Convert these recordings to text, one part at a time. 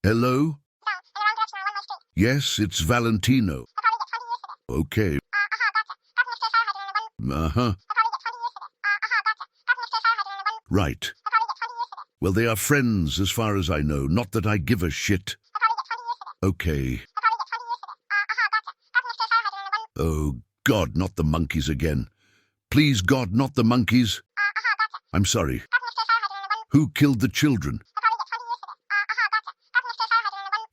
Hello? Yes, it's Valentino. Okay. Uh-huh. Right. Well, they are friends as far as I know. Not that I give a shit. Okay. Oh, God, not the monkeys again. Please, God, not the monkeys. I'm sorry. Who killed the children?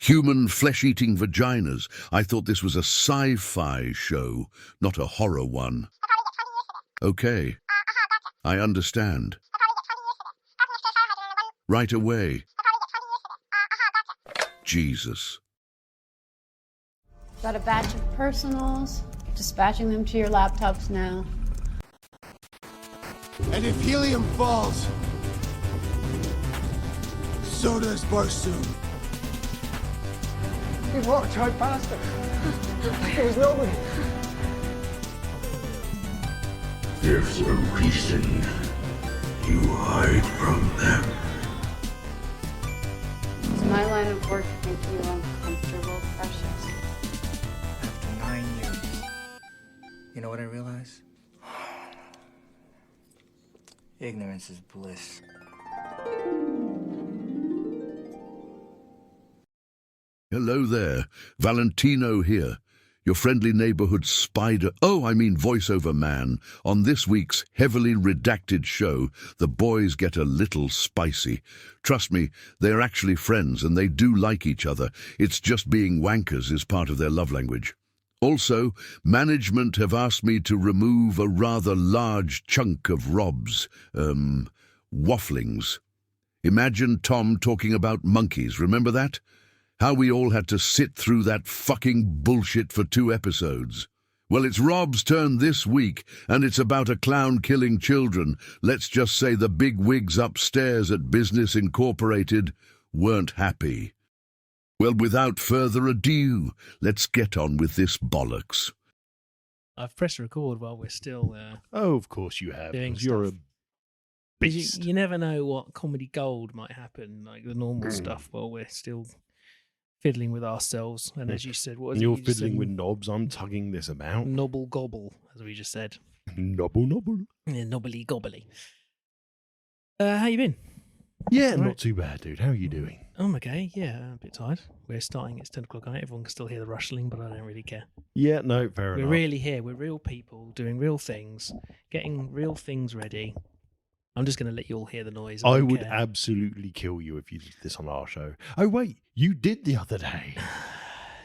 Human flesh-eating vaginas. I thought this was a sci-fi show, not a horror one. Okay. I understand. Right away. Jesus. Got a batch of personals. Dispatching them to your laptops now. And if helium falls, so does Barsoom. He walked right past us. Like there was nobody. There's a reason you hide from them. Does my line of work make you uncomfortable, Precious? After 9 years, you know what I realize? Ignorance is bliss. Hello there. Valentino here. Your friendly neighborhood spider, voiceover man. On this week's heavily redacted show, the boys get a little spicy. Trust me, they're actually friends and they do like each other. It's just being wankers is part of their love language. Also, management have asked me to remove a rather large chunk of Rob's, wafflings. Imagine Tom talking about monkeys, remember that? How we all had to sit through that fucking bullshit for 2 episodes. Well, it's Rob's turn this week, and it's about a clown killing children. Let's just say the big wigs upstairs at Business Incorporated weren't happy. Well, without further ado, let's get on with this bollocks. I've pressed record while we're still Oh, of course you have. doing 'Cause you're a stuff. 'Cause beast. You never know what comedy gold might happen, like the normal stuff, while we're still fiddling with ourselves. And as you said, what was And it? you're You just fiddling said with knobs. I'm tugging this about. nobble gobble, as we just said. Nobble, nobble. Yeah, knobbly gobbly. How you been? Yeah, Right. not too bad, dude. How are you doing? I'm okay. Yeah, a bit tired. We're starting. It's 10 o'clock at night. Everyone can still hear the rustling, but I don't really care. Yeah, no, fair We're enough. really here. We're real people doing real things, getting real things ready. I'm just going to let you all hear the noise. I don't would care. absolutely kill you if you did this on our show. Oh, wait, you did the other day.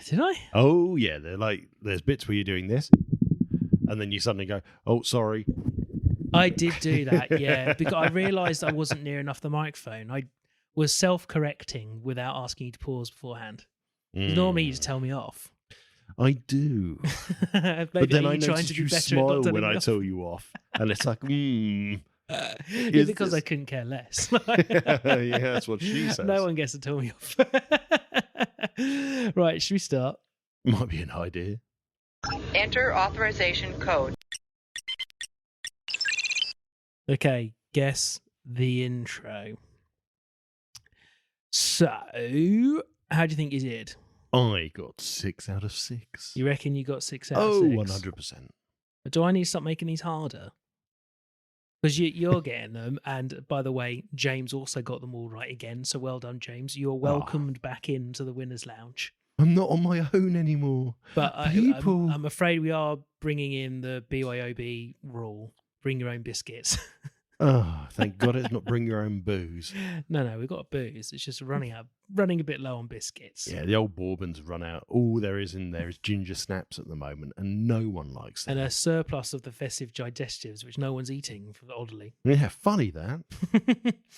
Did I? Oh, yeah, there's bits where you're doing this, and then you suddenly go, oh, sorry. I did do that, yeah, because I realised I wasn't near enough the microphone. I was self-correcting without asking you to pause beforehand. Normally you just tell me off. I do. Maybe But then I you're trying noticed to be you better at smile not telling when me I off. tell you off. And it's like, Yeah, is because I this- couldn't care less. yeah, that's what she says. No one gets to tell me off. Right, should we start? Might be an idea. Enter authorization code. Okay, guess the intro. So, how do you think you did? I got 6 out of 6. You reckon you got 6 out Oh, of 6? 100%. Do I need to start making these harder? Because you're getting them, and by the way, James also got them all right again, so well done, James. You're welcomed back into the Winner's Lounge. I'm not on my own anymore. But People. I'm afraid we are bringing in the BYOB rule. Bring your own biscuits. Oh, thank God it's not bring your own booze. No, we've got booze. It's just running a bit low on biscuits. Yeah, the old bourbons have run out. All there is in there is ginger snaps at the moment, and no one likes them. And a surplus of the festive digestives, which no one's eating, oddly. Yeah, funny that.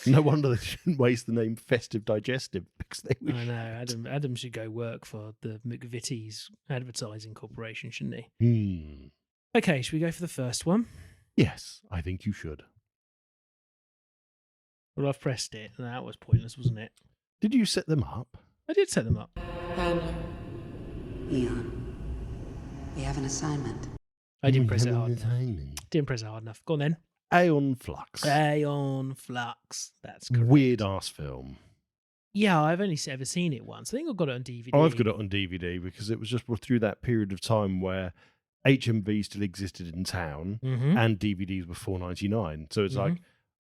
No wonder they shouldn't waste the name Festive Digestive, because they would. I know. Adam should go work for the McVitie's Advertising Corporation, shouldn't he? Okay, should we go for the first one? Yes, I think you should. Well, I've pressed it, and that was pointless, wasn't it? Did you set them up? I did set them up. Handler. Eon. We have an assignment. I didn't press it hard enough. Didn't press it hard enough. Go on then. Aeon Flux. Aeon Flux. That's correct. Weird ass film. Yeah, I've only ever seen it once. I think I've got it on DVD. I've got it on DVD because it was just through that period of time where HMV still existed in town and DVDs were $4.99. So it's like,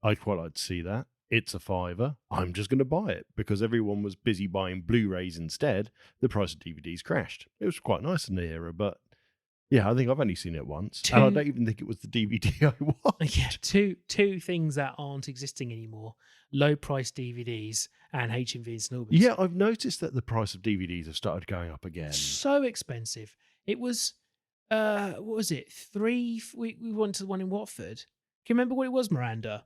I'd quite like to see that. It's a $5. I'm just going to buy it because everyone was busy buying Blu-rays instead. The price of DVDs crashed. It was quite nice in the era, but yeah, I think I've only seen it once. And I don't even think it was the DVD I watched. Yeah, two things that aren't existing anymore: low-priced DVDs and HMV installments. Yeah, I've noticed that the price of DVDs have started going up again. So expensive. It was, what was it? We went to the one in Watford. Can you remember what it was, Miranda?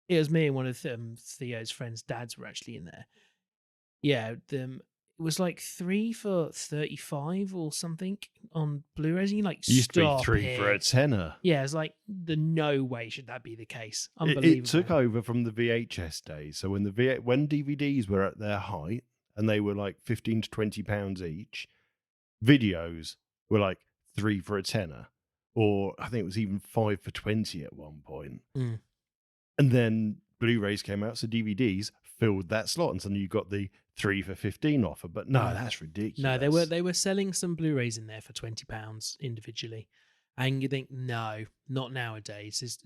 It was me and one of Theo's friends' dads were actually in there. Yeah, it was like 3 for $35 or something on Blu-rays. And you like, It used to be stop 3 here. for a tenner. Yeah, it's like, no way should that be the case. Unbelievable. It took over from the VHS days. So when when DVDs were at their height and they were like £15 to £20 each, videos were like 3 for a tenner, or I think it was even 5 for 20 at one point. And then Blu-rays came out, so DVDs filled that slot, and suddenly you got the 3 for 15 offer. But no, that's ridiculous. No, they were selling some Blu-rays in there for £20 individually, and you think, no, not nowadays.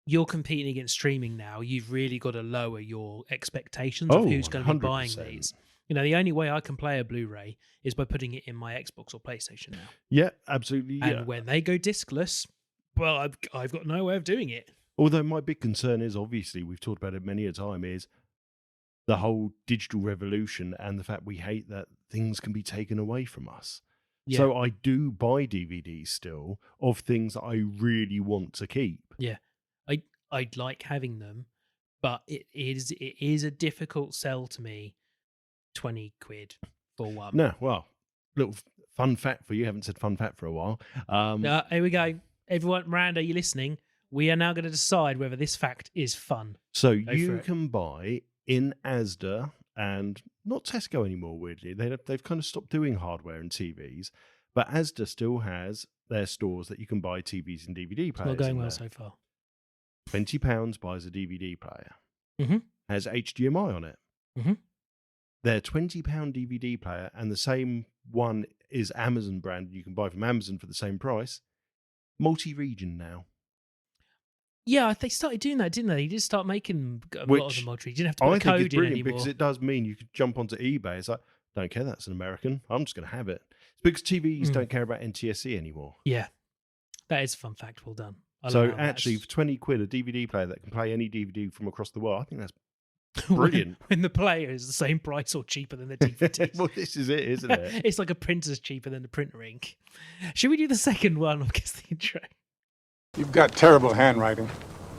You're competing against streaming now. You've really got to lower your expectations of who's going to be buying 100%. these. You know, the only way I can play a Blu-ray is by putting it in my Xbox or PlayStation now. Yeah, absolutely. And when they go discless, well, I've got no way of doing it. Although my big concern is, obviously, we've talked about it many a time, is the whole digital revolution and the fact we hate that things can be taken away from us. Yeah. So I do buy DVDs still of things that I really want to keep. Yeah, I'd like having them, but it is a difficult sell to me. 20 quid for one. No, well, little fun fact for you. Haven't said fun fact for a while. Here we go. Everyone, Miranda, you listening? We are now going to decide whether this fact is fun. So you can buy in Asda and not Tesco anymore, weirdly. They've kind of stopped doing hardware and TVs, but Asda still has their stores that you can buy TVs and DVD players. Not going well so far. £20 buys a DVD player. Mm-hmm. Has HDMI on it. Mm-hmm. Their £20 DVD player, and the same one is Amazon brand. You can buy from Amazon for the same price. Multi-region now. Yeah, they started doing that, didn't they? They did start making a lot of the multi. You didn't have to put a code in anymore. Because it does mean you could jump onto eBay. It's like, don't care, that's an American. I'm just going to have it. It's because TVs don't care about NTSC anymore. Yeah, that is a fun fact. Well done. So actually, for 20 quid, a DVD player that can play any DVD from across the world, I think that's brilliant. when the player is the same price or cheaper than the DVD. Well, this is it, isn't it? It's like a printer's cheaper than the printer ink. Should we do the second one or guess the intro? You've got terrible handwriting.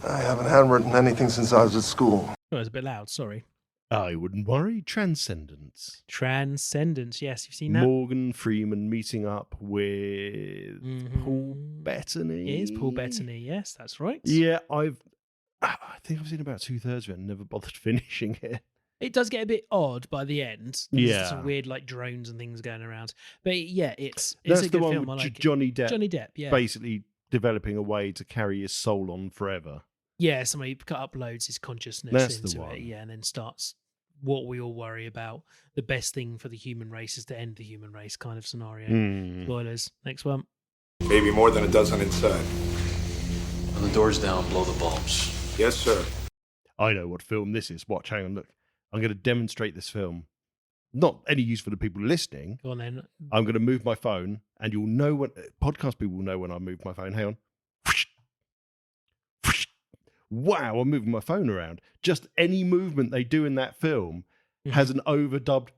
I haven't handwritten anything since I was at school. Oh, it was a bit loud, sorry. I wouldn't worry. Transcendence. Transcendence, yes, you've seen that. Morgan Freeman meeting up with Paul Bettany. It is Paul Bettany, yes, that's right. Yeah, I think I've seen about 2/3 of it and never bothered finishing it. It does get a bit odd by the end. Yeah. Some weird like drones and things going around. But yeah, it's That's a good the one film. with I like Johnny Depp. Johnny Depp, yeah. Basically developing a way to carry his soul on forever. Yeah, somebody uploads his consciousness That's into the one. it, yeah, and then starts what we all worry about. The best thing for the human race is to end the human race kind of scenario. Spoilers. Next one. Maybe more than a dozen inside. When the door's down, blow the bulbs. Yes, sir. I know what film this is. Watch, hang on, look. I'm going to demonstrate this film. Not any use for the people listening. Go on then. I'm going to move my phone, and you'll know when podcast people will know when I move my phone. Hang on. Wow, I'm moving my phone around. Just any movement they do in that film has an overdubbed.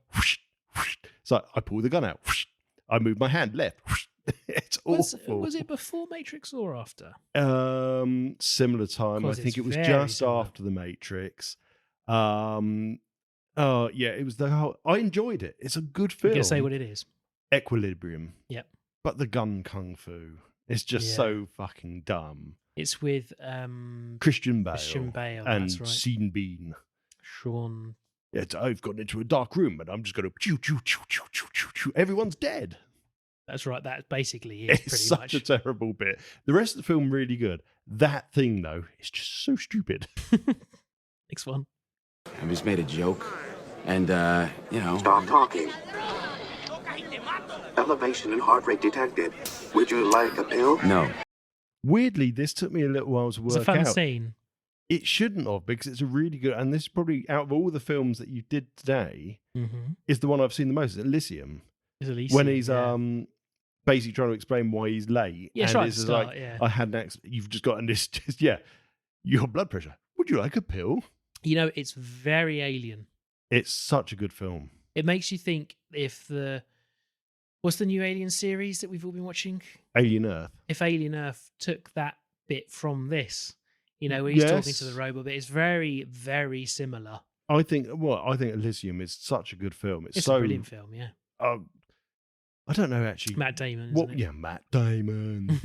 So I pull the gun out. I move my hand left. It's awful. Was it before Matrix or after? Similar time. I think it was just after the Matrix. Yeah, it was the whole. I enjoyed it. It's a good film. You can say what it is. Equilibrium. Yep. But the gun kung fu is just so fucking dumb. It's with Christian Bale. And that's right. Sean Bean. Sean. I've gone into a dark room and I'm just going to choo choo choo choo choo choo choo. Everyone's dead. That's right. That basically is it's pretty much. Such a terrible bit. The rest of the film really good. That thing though is just so stupid. Next one. I just made a joke. And, Stop talking. Elevation in heart rate detected. Would you like a pill? No. Weirdly, this took me a little while to work It's a fun out. scene. It shouldn't have, because it's a really good, and this is probably, out of all the films that you did today, is the one I've seen the most. Elysium. It's Elysium, when he's yeah. basically trying to explain why he's late. Yeah, and right at it's the just start, like, yeah. I had an accident. You've just gotten this, your blood pressure. Would you like a pill? You know, it's very Alien. It's such a good film. It makes you think if what's the new Alien series that we've all been watching? Alien Earth. If Alien Earth took that bit from this, where he's talking to the Yes. robot, but it's very, very similar. I think Elysium is such a good film. It's a brilliant film, yeah. I don't know actually. Matt Damon. What? Isn't it? Yeah, Matt Damon.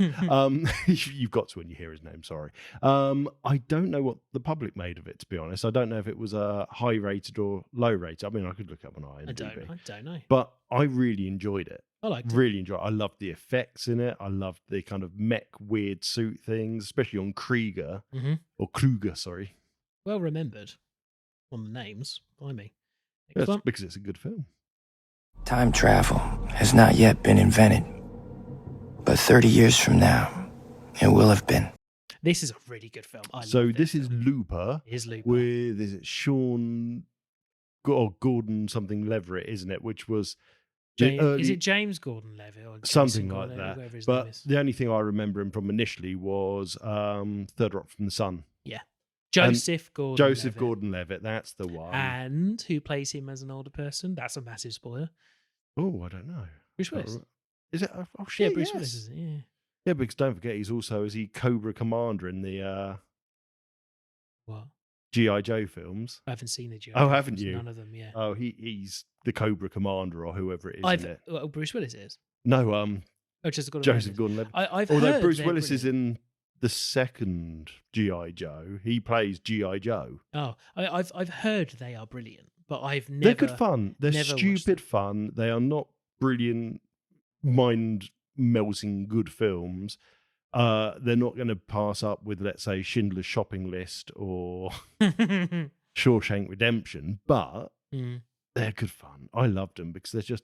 You've got to when you hear his name. Sorry. I don't know what the public made of it. To be honest, I don't know if it was a high rated or low rated. I mean, I could look up on IMDb. I don't know. But I really enjoyed it. I liked it. Really enjoyed it. I loved the effects in it. I loved the kind of mech weird suit things, especially on Krieger or Kruger. Sorry. Well remembered on the names by me. That's Excellent. because it's a good film. Time travel has not yet been invented, but 30 years from now, it will have been. This is a really good film. So this is Looper. It is Looper. With, is it Gordon something Leverett, isn't it? Which was is it James Gordon-Levitt or something Jason like Gordon-Levitt, whatever his that? name But is. the only thing I remember him from initially was Third Rock from the Sun. Yeah. Joseph Gordon-Levitt. Joseph Gordon-Levitt, that's the one. And who plays him as an older person? That's a massive spoiler. Oh, I don't know. Bruce Willis. Is it? Oh, shit, Yeah, Bruce yes. Willis is it, yeah. Yeah, because don't forget, he's also, is he Cobra Commander in the What? G.I. Joe films? I haven't seen the G.I. Oh, Joe haven't films, you? None of them, yeah. Oh, he's the Cobra Commander or whoever it is, isn't it? Well, Bruce Willis is. No, Joseph Joseph Gordon-Levitt. I've Although heard Bruce they're Willis is brilliant. in the second G.I. Joe. He plays G.I. Joe. Oh, I've heard they are brilliant, but I've never. They're good fun. They're never watched stupid fun. They are not brilliant, mind-melting good films. They're not going to pass up with, let's say, Schindler's Shopping List or Shawshank Redemption, but they're good fun. I loved them because you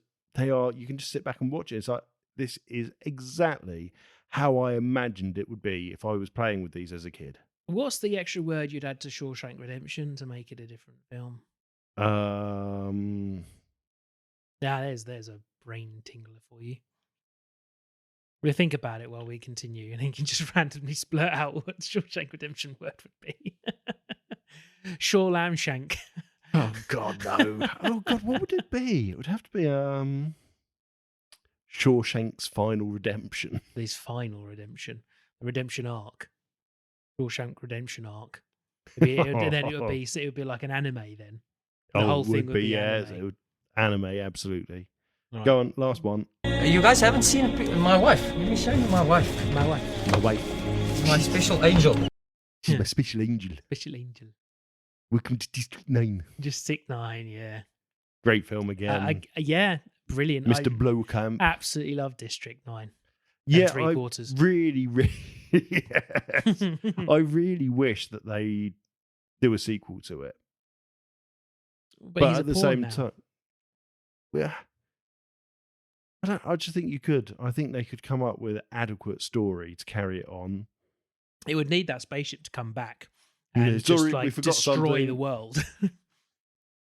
can just sit back and watch it. It's like, this is exactly how I imagined it would be if I was playing with these as a kid. What's the extra word you'd add to Shawshank Redemption to make it a different film? There's a brain tingler for you. We'll think about it while we continue, and then you can just randomly splurt out what Shawshank Redemption word would be. Shaw Lamb Shank. Oh God, no! Oh God, what would it be? It would have to be Shawshank's Final Redemption. His final redemption, the redemption arc, Shawshank Redemption arc. Then it would be like an anime. Then the whole thing would be anime. It would, anime, absolutely. Right. Go on, last one. You guys haven't seen my wife. Let me show you my wife. My wife. My wife. It's my special angel. She's my special angel. Special Angel. Welcome to District 9. District 9, yeah. Great film again. Yeah, brilliant. Mr. Blowcamp. Absolutely love District 9. Yeah, Three I quarters. really, yes. I really wish that they do a sequel to it. But he's at the a pawn same now. time, yeah, I just think you could. I think they could come up with an adequate story to carry it on. It would need that spaceship to come back Yeah, and sorry, just we like forgot destroy something. the world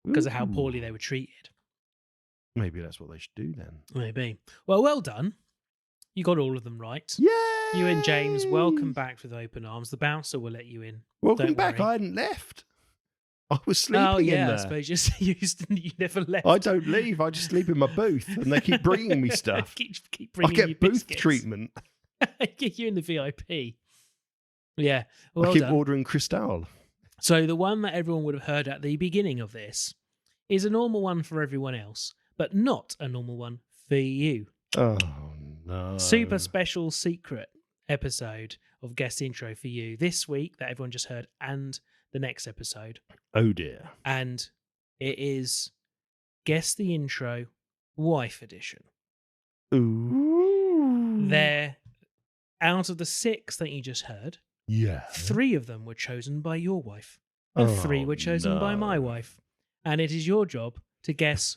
because of how Ooh. poorly they were treated. Maybe that's what they should do then. Maybe. Well done. You got all of them right. Yeah. You and James, welcome back with open arms. The bouncer will let you in. Welcome Don't back. worry. I hadn't left. I was sleeping Oh in yeah, there. I suppose you never left. I don't leave. I just sleep in my booth, and they keep bringing me stuff. keep I bringing you get booth biscuits. treatment. Get you in the VIP. Yeah. Well I keep done. ordering Cristal. So the one that everyone would have heard at the beginning of this is a normal one for everyone else, but not a normal one for you. Oh no! Super special secret episode of guest intro for you this week that everyone just heard, and the next episode. Oh dear! And it is guess the intro wife edition. Ooh! They're out of the 6 that you just heard. Yeah. 3 of them were chosen by your wife, and 3 were chosen by my wife. And it is your job to guess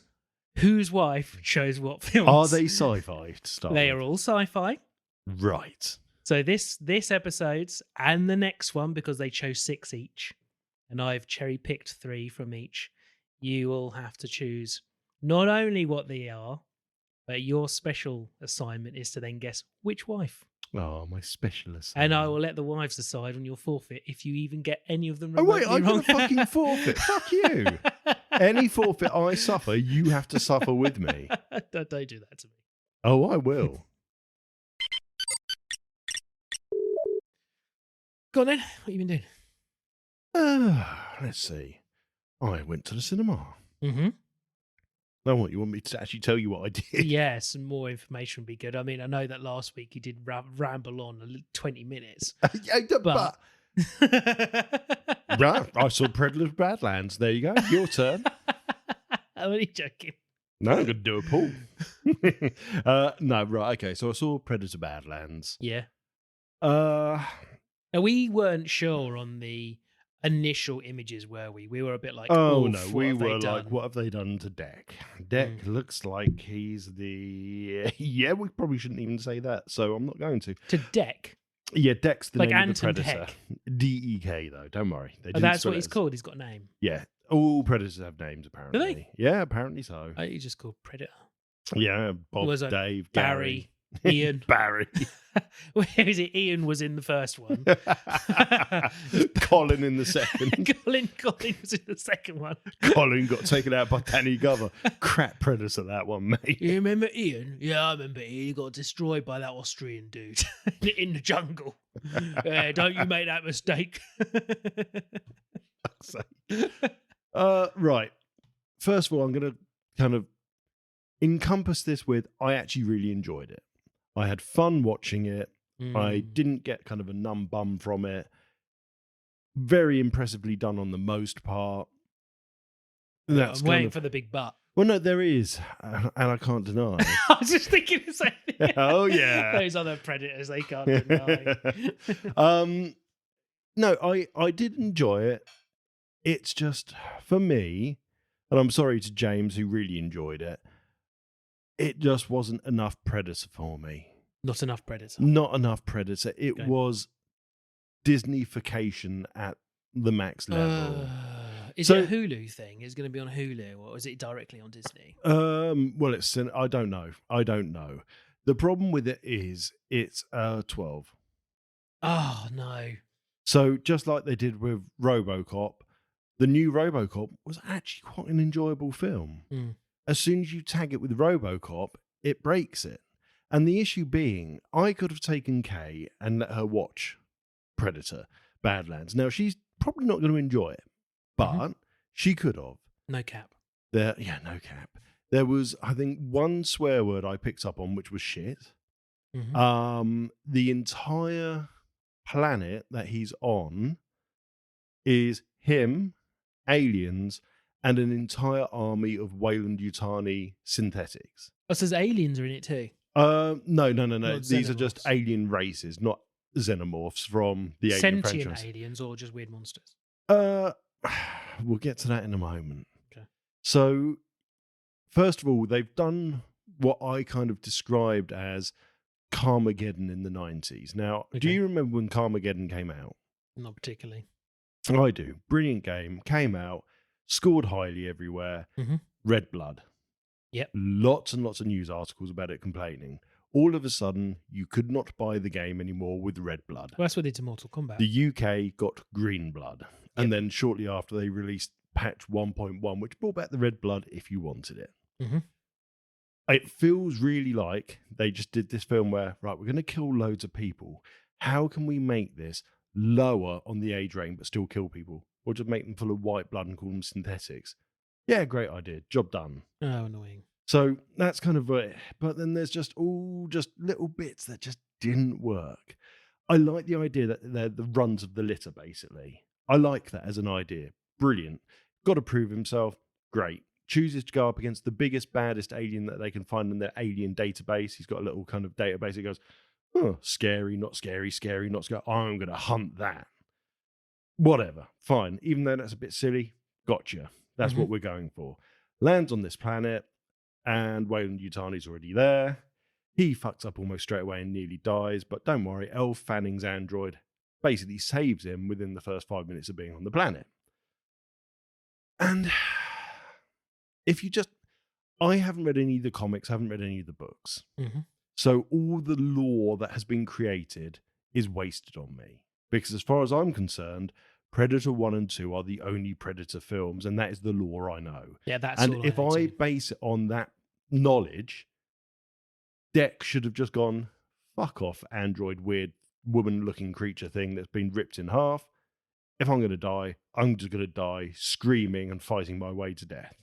whose wife chose what films. Are they sci-fi to start They with? are all sci-fi. Right. So this episode's and the next one, because they chose 6 each, and I've cherry-picked 3 from each, you will have to choose not only what they are, but your special assignment is to then guess which wife. Oh, my specialist. And I will let the wives decide on your forfeit if you even get any of them Oh, remotely wait, I'm wrong. going to fucking forfeit. Fuck you. Any forfeit I suffer, you have to suffer with me. Don't do that to me. Oh, I will. Go on then. What have you been doing? Let's see. I went to the cinema. Mm-hmm. Now, what, you want me to actually tell you what I did? Yeah, some more information would be good. I mean, I know that last week you did ramble on 20 minutes. but right, I saw Predator Badlands. There you go. Your turn. I'm only joking. No, I'm going to do a poll. No, right. Okay, so I saw Predator Badlands. Yeah. Uh, Now, we weren't sure on the initial images, were we? We were a bit like, oh, "Oof, no. what We have they were done?" like, what have they done to Deck? Deck looks like he's the... Yeah, we probably shouldn't even say that, so I'm not going to. To Deck? Yeah, Deck's the Like name Anton of the Predator. Deck. D-E-K, though. Don't worry. They Oh, didn't that's spell what it he's as- called. He's got a name. Yeah. All Predators have names, apparently. Do they? Yeah, apparently so. Oh, he's just called Predator. Yeah, Bob, Was it Dave, Barry, Gary. Ian. Barry. Where is it? Ian was in the first one. Colin in the second. Colin was in the second one. Colin got taken out by Danny Glover. Crap Predator, that one, mate. You remember Ian? Yeah, I remember Ian. He got destroyed by that Austrian dude in the jungle. Don't you make that mistake. Right. First of all, I'm going to kind of encompass this with I actually really enjoyed it. I had fun watching it. I didn't get kind of a numb bum from it. Very impressively done on the most part. That's I'm waiting for the big butt. Well, no, there is, and I can't deny. I was just thinking the same thing. Oh, yeah. Those other predators, they can't deny. No, I did enjoy it. It's just, for me, and I'm sorry to James who really enjoyed it, it just wasn't enough Predator for me. Not enough Predator. Not enough Predator. It Okay. was Disneyfication at the max level. Is it a Hulu thing? Is it going to be on Hulu, or is it directly on Disney? Well, I don't know. The problem with it is it's 12. Oh, no. So just like they did with RoboCop, the new RoboCop was actually quite an enjoyable film. Mm. As soon as you tag it with RoboCop, it breaks it. And the issue being, I could have taken Kay and let her watch Predator Badlands. Now, she's probably not going to enjoy it, but she could have. No cap. No cap. There was, I think, one swear word I picked up on, which was shit. The entire planet that he's on is him, aliens, and an entire army of Weyland-Yutani synthetics. Oh, so there's aliens are in it too? No. Not These are just xenomorphs. alien races, not xenomorphs from the Alien Sentient franchise. aliens or just weird monsters? We'll get to that in a moment. Okay. So, first of all, they've done what I kind of described as Carmageddon in the 90s. Now, do you remember when Carmageddon came out? Not particularly. I do. Brilliant game. Came out, scored highly everywhere. Red blood. Yep. Lots and lots of news articles about it complaining. All of a sudden, you could not buy the game anymore with red blood. Well, that's what they did to Mortal Kombat. The UK got green blood. And then shortly after, they released patch 1.1, which brought back the red blood if you wanted it. It feels really like they just did this film where, right, we're going to kill loads of people. How can we make this lower on the age rating but still kill people? Or just make them full of white blood and call them synthetics? Yeah, great idea. Job done. Oh, annoying. So that's kind of it. But then there's just little bits that just didn't work. I like the idea that they're the runs of the litter, basically. I like that as an idea. Brilliant. Got to prove himself. Great. Chooses to go up against the biggest, baddest alien that they can find in their alien database. He's got a little kind of database. He goes, oh, scary, not scary, scary, not scary. I'm going to hunt that. Whatever. Fine. Even though that's a bit silly, gotcha. That's what we're going for. lands on this planet, and Weyland-Yutani's already there. He fucks up almost straight away and nearly dies, but don't worry, Elle Fanning's android basically saves him within the first 5 minutes of being on the planet. And if you just... I haven't read any of the comics, haven't read any of the books. Mm-hmm. So all the lore that has been created is wasted on me. Because as far as I'm concerned, Predator 1 and 2 are the only Predator films, and that is the lore I know. Yeah, that's and all if I base it on that knowledge, Dec should have just gone, fuck off, android, weird, woman-looking creature thing that's been ripped in half. If I'm going to die, I'm just going to die screaming and fighting my way to death.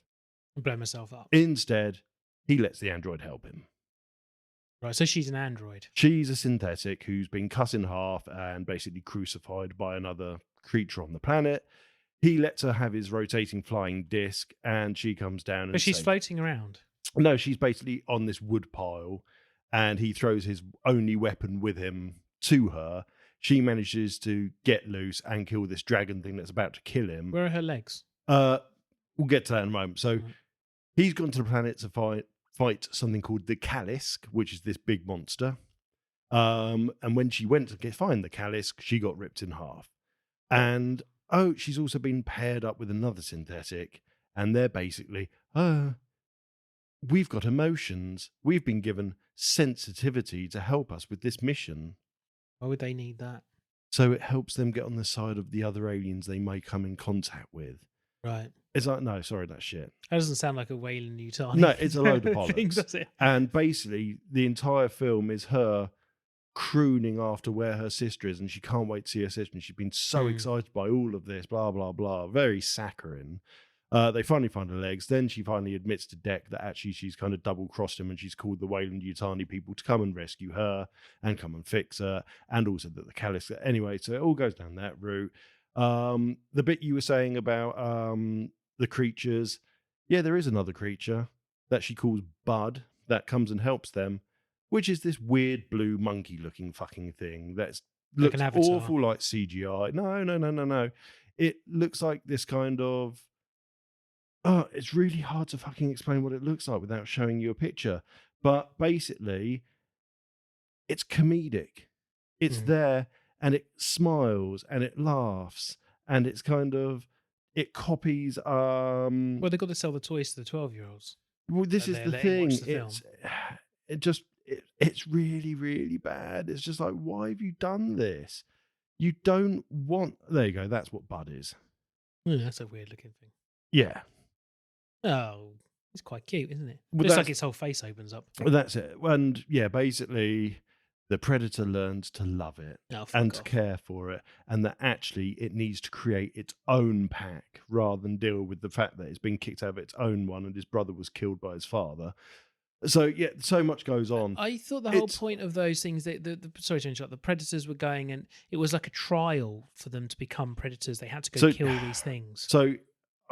Blow myself up. Instead, he lets the android help him. Right, so she's an android. She's a synthetic who's been cut in half and basically crucified by another creature on the planet. He lets her have his rotating flying disc, and she comes down. But she's floating around. No, she's basically on this wood pile, and he throws his only weapon with him to her. She manages to get loose and kill this dragon thing that's about to kill him. Where are her legs? We'll get to that in a moment. So he's gone to the planet to fight something called the Callisk, which is this big monster. And when she went to find the Callisk, she got ripped in half. And, she's also been paired up with another synthetic, and they're basically, we've got emotions. We've been given sensitivity to help us with this mission. Why would they need that? So it helps them get on the side of the other aliens they may come in contact with. Right. It's like, no, sorry, that's shit. That doesn't sound like a Weyland-Yutani. No, it's a load of bollocks. thing, does it? And basically, the entire film is her crooning after where her sister is, and she can't wait to see her sister, and she's been so excited by all of this, blah, blah, blah. Very saccharine. They finally find her legs. Then she finally admits to Dec that actually she's kind of double-crossed him, and she's called the Weyland-Yutani people to come and rescue her and come and fix her, and also that the Callisk... Anyway, so it all goes down that route. The bit you were saying about the creatures, yeah, there is another creature that she calls Bud that comes and helps them, which is this weird blue monkey-looking fucking thing that looks awful like CGI. No. It looks like this kind of... it's really hard to fucking explain what it looks like without showing you a picture. But basically, it's comedic. It's there, and it smiles, and it laughs, and it's kind of... It copies... Well, they've got to sell the toys to the 12-year-olds. Well, this is the thing. It's really, really bad. It's just like, why have you done this? You don't want... There you go. That's what Bud is. Yeah, that's a weird-looking thing. Yeah. Oh, it's quite cute, isn't it? Well, Looks like its whole face opens up. Well, that's it. And yeah, basically, the Predator learns to love it and to care for it, and that actually it needs to create its own pack rather than deal with the fact that it's been kicked out of its own one and his brother was killed by his father. So yeah, so much goes on. I thought the whole point of those things, sorry to interrupt, the Predators were going, and it was like a trial for them to become Predators. They had to go kill these things. So,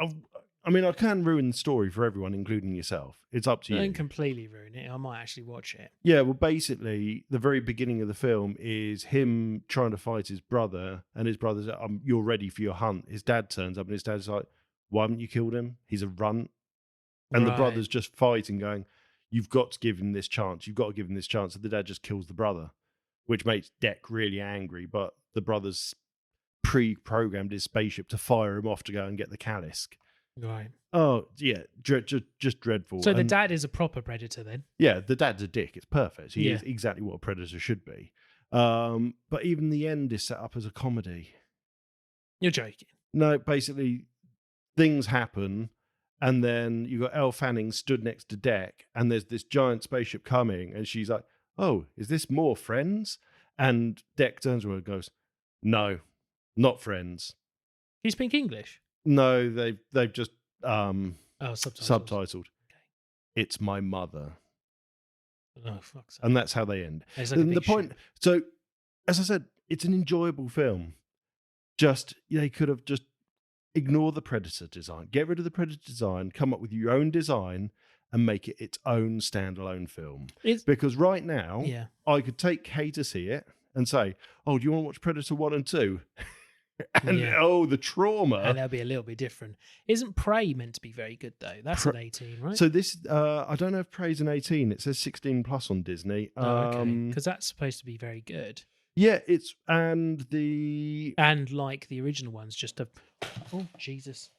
I mean, I can ruin the story for everyone, including yourself. It's up to you. Don't completely ruin it. I might actually watch it. Yeah, well, basically, the very beginning of the film is him trying to fight his brother, and his brother's like, you're ready for your hunt. His dad turns up, and his dad's like, why haven't you killed him? He's a runt. And the brother's just fighting, going, you've got to give him this chance. You've got to give him this chance. And the dad just kills the brother, which makes Dec really angry, but the brother's pre-programmed his spaceship to fire him off to go and get the Callisk. Right. Oh, yeah, just dreadful. So the dad is a proper predator then? Yeah, the dad's a dick. It's perfect. He is exactly what a predator should be. But even the end is set up as a comedy. You're joking. No, basically, things happen, and then you got Elle Fanning stood next to Dec, and there's this giant spaceship coming, and she's like, oh, is this more friends? And Dec turns around and goes, no, not friends. Do you speak English? No, they've just subtitled. Okay. It's my mother. Oh, fuck's sake. And that's how they end. It's like the point. So, as I said, it's an enjoyable film. They could have just ignored the Predator design, get rid of the Predator design, come up with your own design, and make it its own standalone film. Because right now, I could take Kay to see it and say, "Oh, do you want to watch Predator 1 and 2?" And the trauma. And they'll be a little bit different. Isn't Prey meant to be very good though? That's an 18, right? So this, I don't know if Prey's an 18. It says 16 plus on Disney. Okay, because that's supposed to be very good. Yeah, it's and like the original ones, just a Jesus.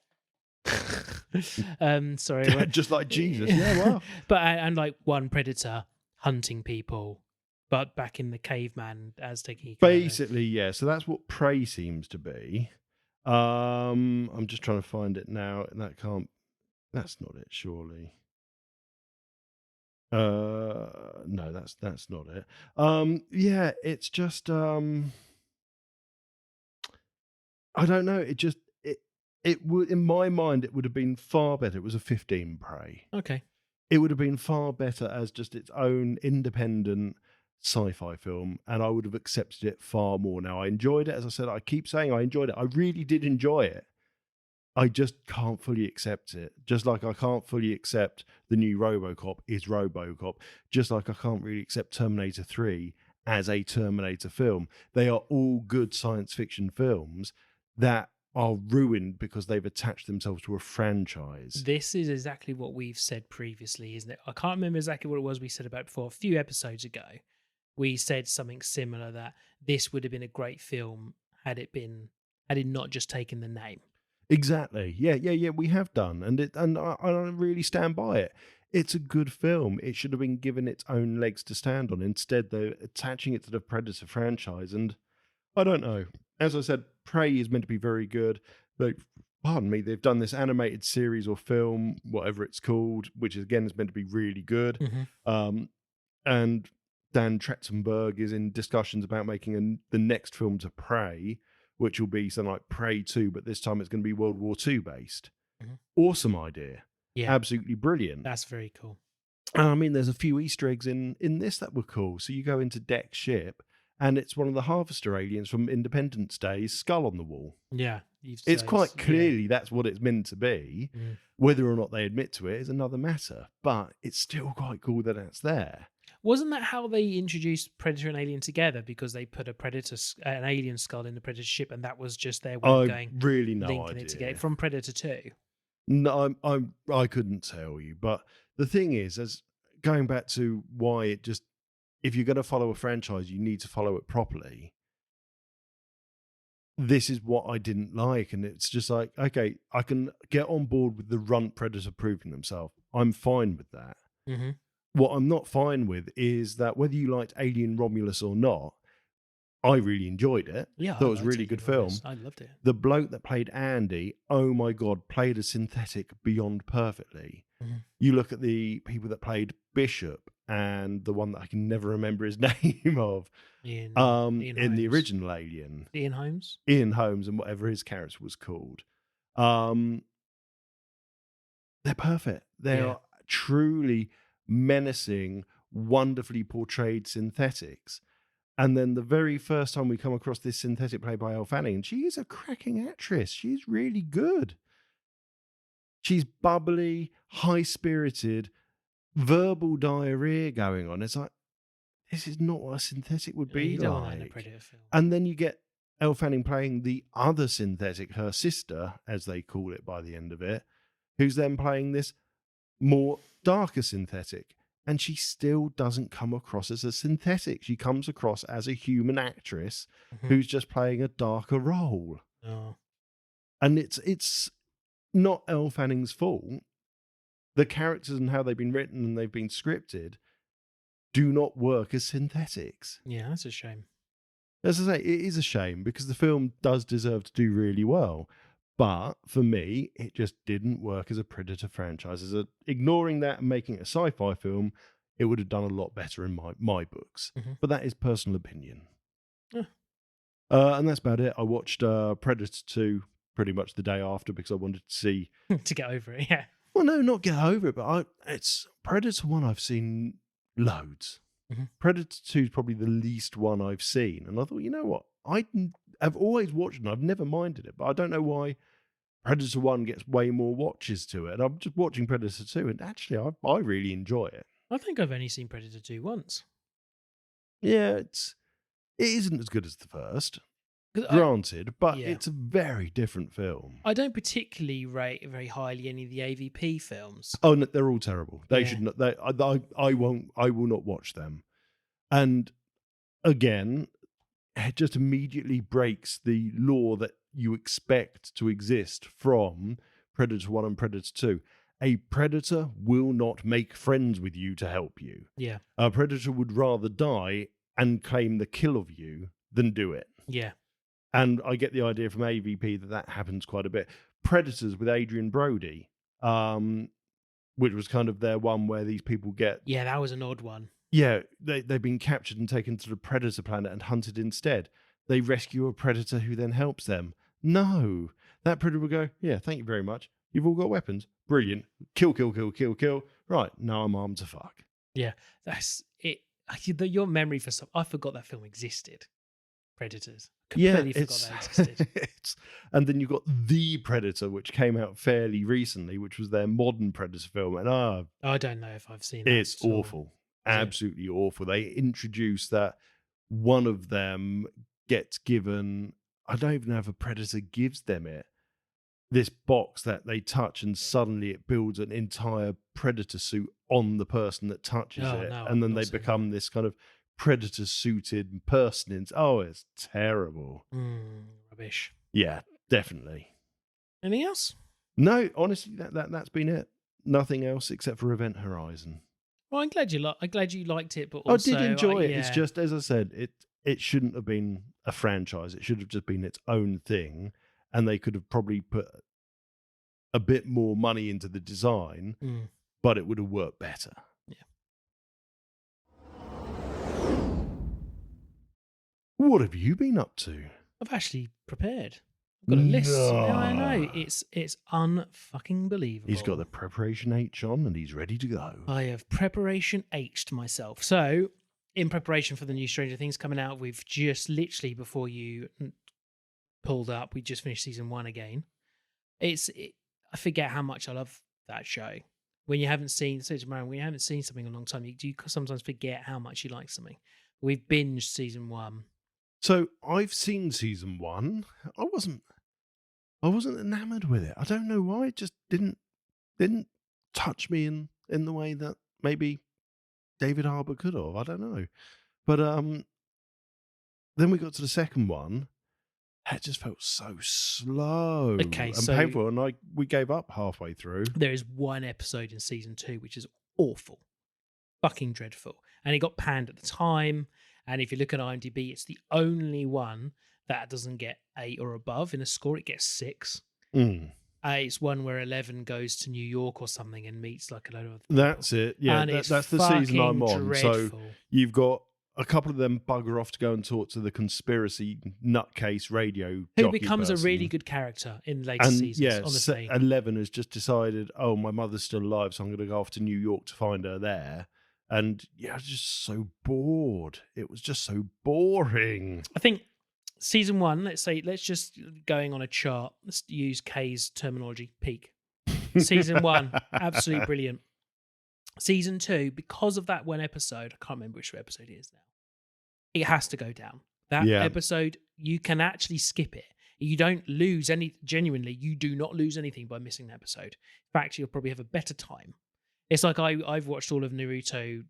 Sorry, just like Jesus. Yeah, wow. But and like one predator hunting people, but back in the caveman Aztec. Basically, yeah. So that's what Prey seems to be. I'm just trying to find it now. That's not it, surely. No, that's not it. Yeah, it's just I don't know. It would, in my mind, it would have been far better. It was a 15 Prey. Okay. It would have been far better as just its own independent sci-fi film, and I would have accepted it far more. Now, I enjoyed it. As I said, I keep saying I enjoyed it. I really did enjoy it. I just can't fully accept it. Just like I can't fully accept the new RoboCop is RoboCop. Just like I can't really accept Terminator 3 as a Terminator film. They are all good science fiction films that are ruined because they've attached themselves to a franchise. This is exactly what we've said previously, isn't it? I can't remember exactly what it was we said about it before. A few episodes ago, we said something similar, that this would have been a great film had it not just taken the name. Exactly. Yeah. We have done, and I really stand by it. It's a good film. It should have been given its own legs to stand on. Instead, they're attaching it to the Predator franchise, and I don't know. As I said, Prey is meant to be very good. They've done this animated series or film, whatever it's called, which again is meant to be really good. Mm-hmm. And Dan Trachtenberg is in discussions about making the next film to Prey, which will be something like Prey 2, but this time it's going to be World War II based. Mm-hmm. Awesome idea. Yeah. Absolutely brilliant. That's very cool. I mean, there's a few Easter eggs in this that were cool. So you go into Deck's ship, and it's one of the Harvester aliens from Independence Day's skull on the wall. Yeah. It's quite clearly that's what it's meant to be. Mm. Whether or not they admit to it is another matter, but it's still quite cool that it's there. Wasn't that how they introduced Predator and Alien together? Because they put an alien skull in the Predator ship, and that was just their way of going. Really no linking idea. it together from Predator 2. No, I couldn't tell you. But the thing is, as going back to why it just, if you're going to follow a franchise, you need to follow it properly. This is what I didn't like, and it's just like, okay, I can get on board with the runt Predator proving themselves. I'm fine with that. Mm-hmm. What I'm not fine with is that whether you liked Alien Romulus or not, I really enjoyed it. Yeah, thought it was a really good film. I loved it. The bloke that played Andy, oh my God, played a synthetic beyond perfectly. Mm-hmm. You look at the people that played Bishop and the one that I can never remember his name of, Ian in the original Alien. Ian Holmes? Ian Holmes and whatever his character was called. They're perfect. They are truly menacing, wonderfully portrayed synthetics. And then the very first time we come across this synthetic played by Elle Fanning, and she is a cracking actress. She's really good. She's bubbly, high-spirited, verbal diarrhea going on. It's like, this is not what a synthetic would be you like. Don't want that in a Predator film. And then you get Elle Fanning playing the other synthetic, her sister, as they call it by the end of it, who's then playing this more darker synthetic. And she still doesn't come across as a synthetic. She comes across as a human actress who's just playing a darker role. Oh. And it's not Elle Fanning's fault. The characters and how they've been written and they've been scripted do not work as synthetics. Yeah, that's a shame. As I say, it is a shame because the film does deserve to do really well. But for me, it just didn't work as a Predator franchise. Ignoring that and making it a sci-fi film, it would have done a lot better in my books. Mm-hmm. But that is personal opinion. Yeah. And that's about it. I watched Predator 2 pretty much the day after because I wanted to see... to get over it, yeah. Well, no, not get over it, but it's Predator 1 I've seen loads. Mm-hmm. Predator 2 is probably the least one I've seen. And I thought, you know what? I've always watched it and I've never minded it, but I don't know why Predator 1 gets way more watches to it. And I'm just watching Predator 2 and actually I really enjoy it. I think I've only seen Predator 2 once. Yeah, it isn't as good as the first. granted, but yeah. it's a very different film. I don't particularly rate very highly any of the AVP films. Oh, no, they're all terrible. They Yeah. should not. I won't. I will not watch them. And again, it just immediately breaks the law that you expect to exist from Predator 1 and Predator 2. A predator will not make friends with you to help you. Yeah. A predator would rather die and claim the kill of you than do it. Yeah. And I get the idea from AVP that happens quite a bit. Predators with Adrian Brody, which was kind of their one where these people get... Yeah, that was an odd one. Yeah, they've been captured and taken to the predator planet and hunted instead. They rescue a predator who then helps them. No. That predator will go, yeah, thank you very much. You've all got weapons. Brilliant. Kill, kill, kill, kill, kill. Right, now I'm armed to fuck. Yeah, that's it. Your memory for some... I forgot that film existed. Predators. Completely forgot that existed. And then you've got The Predator, which came out fairly recently, which was their modern Predator film. And I don't know if I've seen that. It's awful. Absolutely awful. They introduced that one of them gets given... I don't even know if a Predator gives them it. This box that they touch, and suddenly it builds an entire Predator suit on the person that touches it. No, and then they become this kind of Predator-suited person. It's terrible. Rubbish. Yeah, definitely. Anything else? No, honestly, that's been it. Nothing else except for Event Horizon. Well, I'm glad you liked it, but also I did enjoy it. Yeah. It's just, as I said, it shouldn't have been a franchise. It should have just been its own thing, and they could have probably put a bit more money into the design, but it would have worked better. Yeah. What have you been up to? I've actually prepared. I've got a list. I know. It's unfucking believable. He's got the preparation H on and he's ready to go. I have preparation H'd myself. So, in preparation for the new Stranger Things coming out, we've just literally, before you pulled up, we just finished season 1 again. I forget how much I love that show. When you haven't seen something in a long time, you do sometimes forget how much you like something. We've binged season 1. So I've seen season 1. I wasn't enamored with it. I don't know why. It just didn't touch me in the way that maybe David Harbour could have. I don't know. But then we got to the second one. It just felt so slow and painful, and we gave up halfway through. There is one episode in season 2 which is awful, fucking dreadful, and it got panned at the time. And if you look at IMDb, it's the only one that doesn't get 8 or above in a score. It gets 6. It's one where 11 goes to New York or something and meets like a load of other people. That's it. Yeah, that's the season I'm on. Dreadful. So you've got a couple of them bugger off to go and talk to the conspiracy nutcase radio who becomes person. A really good character in later seasons. Yeah, honestly, 11 has just decided, oh, my mother's still alive, so I'm going to go off to New York to find her there. And yeah, I was just so bored. It was just so boring. I think season 1, let's just going on a chart. Let's use Kay's terminology. Peak. Season 1, absolutely brilliant. Season 2, because of that one episode, I can't remember which episode it is now. It has to go down. That episode, you can actually skip it. You don't lose genuinely, you do not lose anything by missing the episode. In fact, you'll probably have a better time. It's like I've watched all of Naruto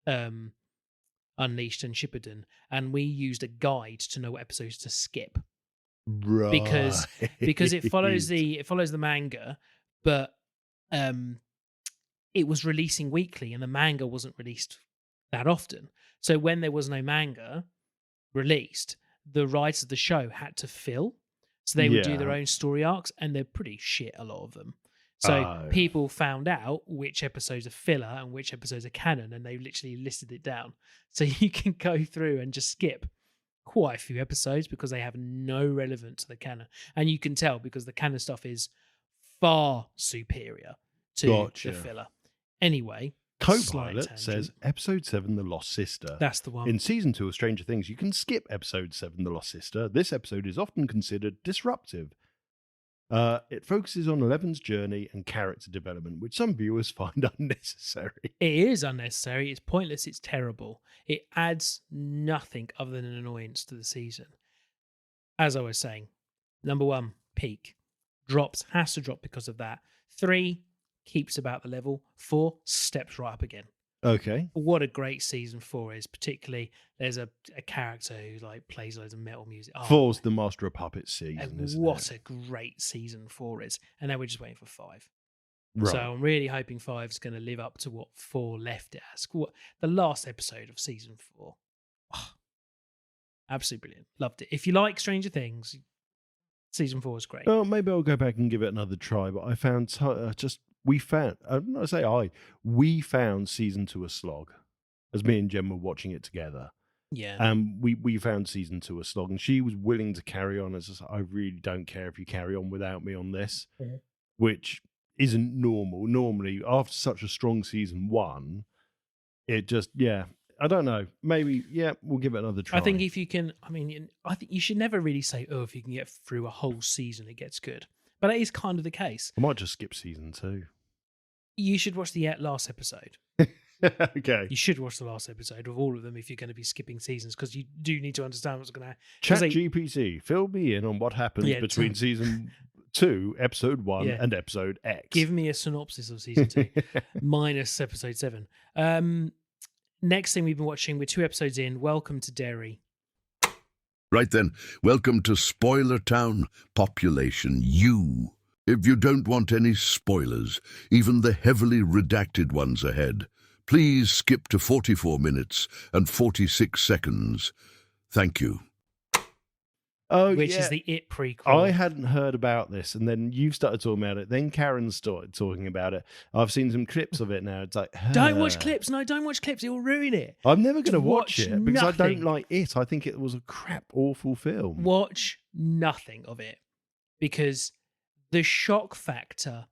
Unleashed and Shippuden, and we used a guide to know what episodes to skip. Right. Because it follows the manga, but it was releasing weekly and the manga wasn't released that often. So when there was no manga released, the writers of the show had to fill. So they would do their own story arcs, and they're pretty shit, a lot of them. So people found out which episodes are filler and which episodes are canon, and they literally listed it down. So you can go through and just skip quite a few episodes because they have no relevance to the canon. And you can tell because the canon stuff is far superior to the filler. Anyway, Copilot says episode 7, The Lost Sister. That's the one. In season 2 of Stranger Things, you can skip episode 7, The Lost Sister. This episode is often considered disruptive. It focuses on Eleven's journey and character development, which some viewers find unnecessary. It is unnecessary. It's pointless. It's terrible. It adds nothing other than an annoyance to the season. as I was saying, number 1, peak. Drops, has to drop because of that. 3, keeps about the level. 4, steps right up again. Okay. What a great season 4 is. Particularly, there's a character who like plays loads of metal music. 4's the Master of Puppets season, isn't what it? a great season 4 is. And now we're just waiting for 5. Right. So I'm really hoping 5 is going to live up to what 4 left it as. The last episode of season 4. Oh, absolutely brilliant. Loved it. If you like Stranger Things, season 4 is great. Well, maybe I'll go back and give it another try. But I found we found season 2 a slog, as me and Jen were watching it together. Yeah. We found season 2 a slog, and she was willing to carry on. As I really don't care if you carry on without me on this, which isn't normal. Normally, after such a strong season 1, it just I don't know. Maybe, we'll give it another try. I think if you can, I think you should never really say, if you can get through a whole season, it gets good. But that is kind of the case. I might just skip season 2. You should watch the last episode. Okay. You should watch the last episode of all of them if you're going to be skipping seasons, because you do need to understand what's going to happen. ChatGPT, fill me in on what happens between season 2, episode 1, and episode X. Give me a synopsis of season 2, minus episode 7. Next thing we've been watching, we're 2 episodes in. Welcome to Derry. Right then, welcome to Spoiler Town, Population U. If you don't want any spoilers, even the heavily redacted ones ahead, please skip to 44 minutes and 46 seconds. Thank you. Which is the It prequel. I hadn't heard about this, and then you started talking about it. Then Karen started talking about it. I've seen some clips of it now. It's like, don't watch clips. No, don't watch clips. It will ruin it. I'm never going to watch it because nothing. I don't like it. I think it was a crap, awful film. Watch nothing of it, because the shock factor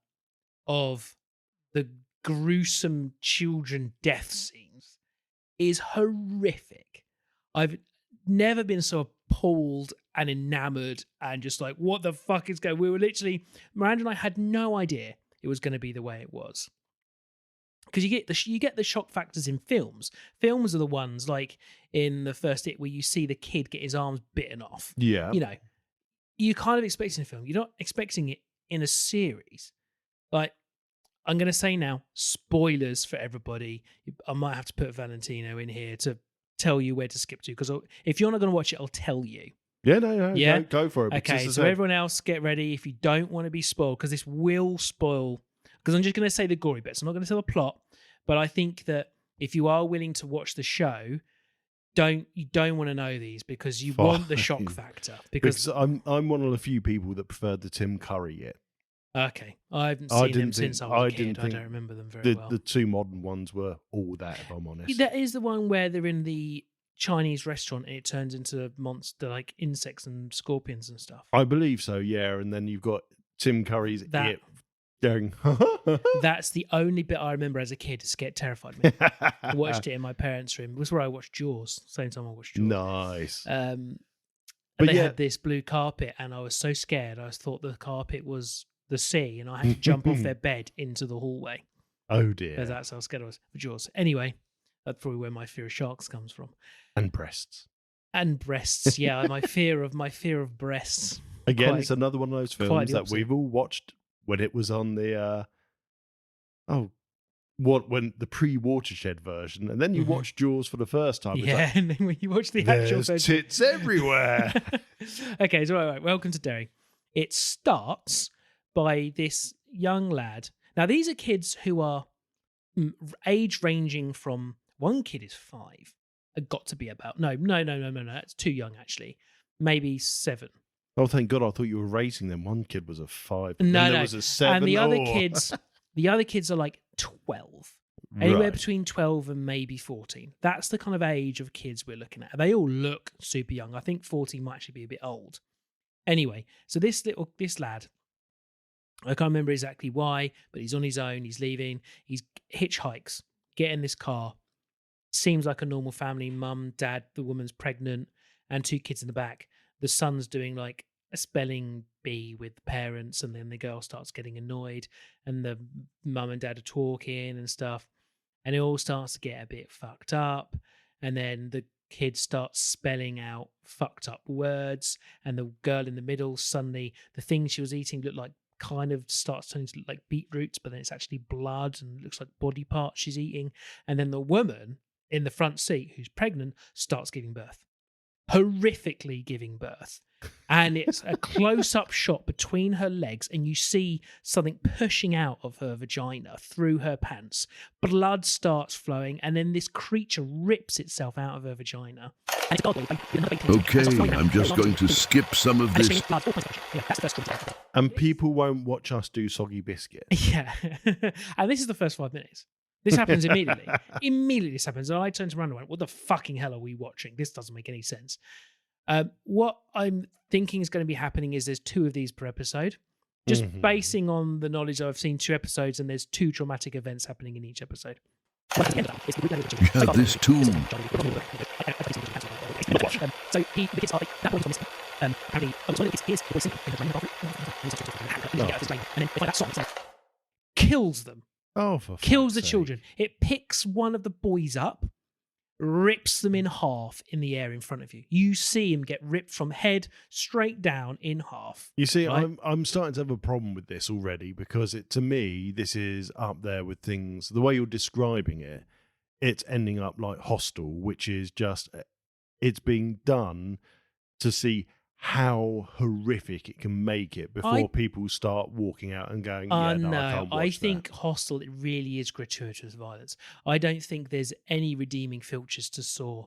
of the gruesome children death scenes is horrific. I've never been so appalled and enamored and just like, what the fuck is going? We were literally, Miranda and I had no idea it was going to be the way it was, because you get the shock factors in films. Films are the ones like in the first It where you see the kid get his arms bitten off. Yeah, you kind of expect it in a film. You're not expecting it in a series. Like, I'm going to say now, spoilers for everybody. I might have to put Valentino in here to tell you where to skip to, because if you're not going to watch it, I'll tell you. Yeah, no, go for it. Okay, so everyone else, get ready. If you don't want to be spoiled, because this will spoil, because I'm just going to say the gory bits. I'm not going to tell the plot, but I think that if you are willing to watch the show, you don't want to know these, because you want the shock factor. Because I'm one of the few people that preferred the Tim Curry yet. Okay, I haven't seen them since I was a kid. I don't remember them very well. The 2 modern ones were all that, if I'm honest. That is the one where they're in the Chinese restaurant and it turns into monster like insects and scorpions and stuff. I believe so, yeah. And then you've got Tim Curry's It going. That's the only bit I remember as a kid. It terrified me. I watched it in my parents' room. It was where I watched Jaws. Same time I watched Jaws. Nice. And they had this blue carpet, and I was so scared. I thought the carpet was the sea, and I had to jump off their bed into the hallway. Oh dear. Because that's how scared I was for Jaws. Anyway, that's probably where my fear of sharks comes from. And breasts. Yeah. my fear of breasts. Again, it's another one of those films that we've all watched when it was on the when the pre-Watershed version, and then you watch Jaws for the first time. Yeah, and then when you watch the actual version, tits everywhere. Okay, so right, welcome to Derry. It starts by this young lad. Now, these are kids who are age ranging from, one kid is 5. Got to be about, no, that's too young actually. Maybe 7. Oh, thank God! I thought you were rating them. One kid was a 5. No, there was a 7. And the other kids are like 12. Anywhere between 12 and maybe 14. That's the kind of age of kids we're looking at. They all look super young. I think 14 might actually be a bit old. Anyway, so this lad, I can't remember exactly why, but he's on his own. He's leaving. He's hitchhikes, get in this car. Seems like a normal family. Mum, dad, the woman's pregnant, and 2 kids in the back. The son's doing like a spelling bee with the parents, and then the girl starts getting annoyed, and the mum and dad are talking and stuff, and it all starts to get a bit fucked up. And then the kid starts spelling out fucked up words, and the girl in the middle, suddenly the thing she was eating looked like kind of starts turning to look like beetroots, but then it's actually blood and looks like body parts she's eating. And then the woman in the front seat who's pregnant starts giving birth, horrifically giving birth. And it's a close-up shot between her legs, and you see something pushing out of her vagina through her pants. Blood starts flowing, and then this creature rips itself out of her vagina. Okay, I'm just going to skip some of this. And people won't watch us do soggy biscuit. Yeah. And this is the first 5 minutes. This happens immediately. Immediately this happens. And I turn to Miranda and went, what the fucking hell are we watching? This doesn't make any sense. What I'm thinking is going to be happening is there's 2 of these per episode. Just basing on the knowledge I've seen 2 episodes, and there's 2 traumatic events happening in each episode. Yeah, this too. So the kids are like, that point on this. Apparently, one of the kids is voicing in the rain and then that song kills them. Oh, for kills the fuck's children. It picks one of the boys up, rips them in half in the air in front of you. You see him get ripped from head straight down in half. You see, right? I'm starting to have a problem with this already, because to me, this is up there with things. The way you're describing it, it's ending up like Hostel, which is just, it's being done to see how horrific it can make it before people start walking out and going, yeah, no, I can't watch think Hostel, it really is gratuitous violence. I don't think there's any redeeming features to Saw.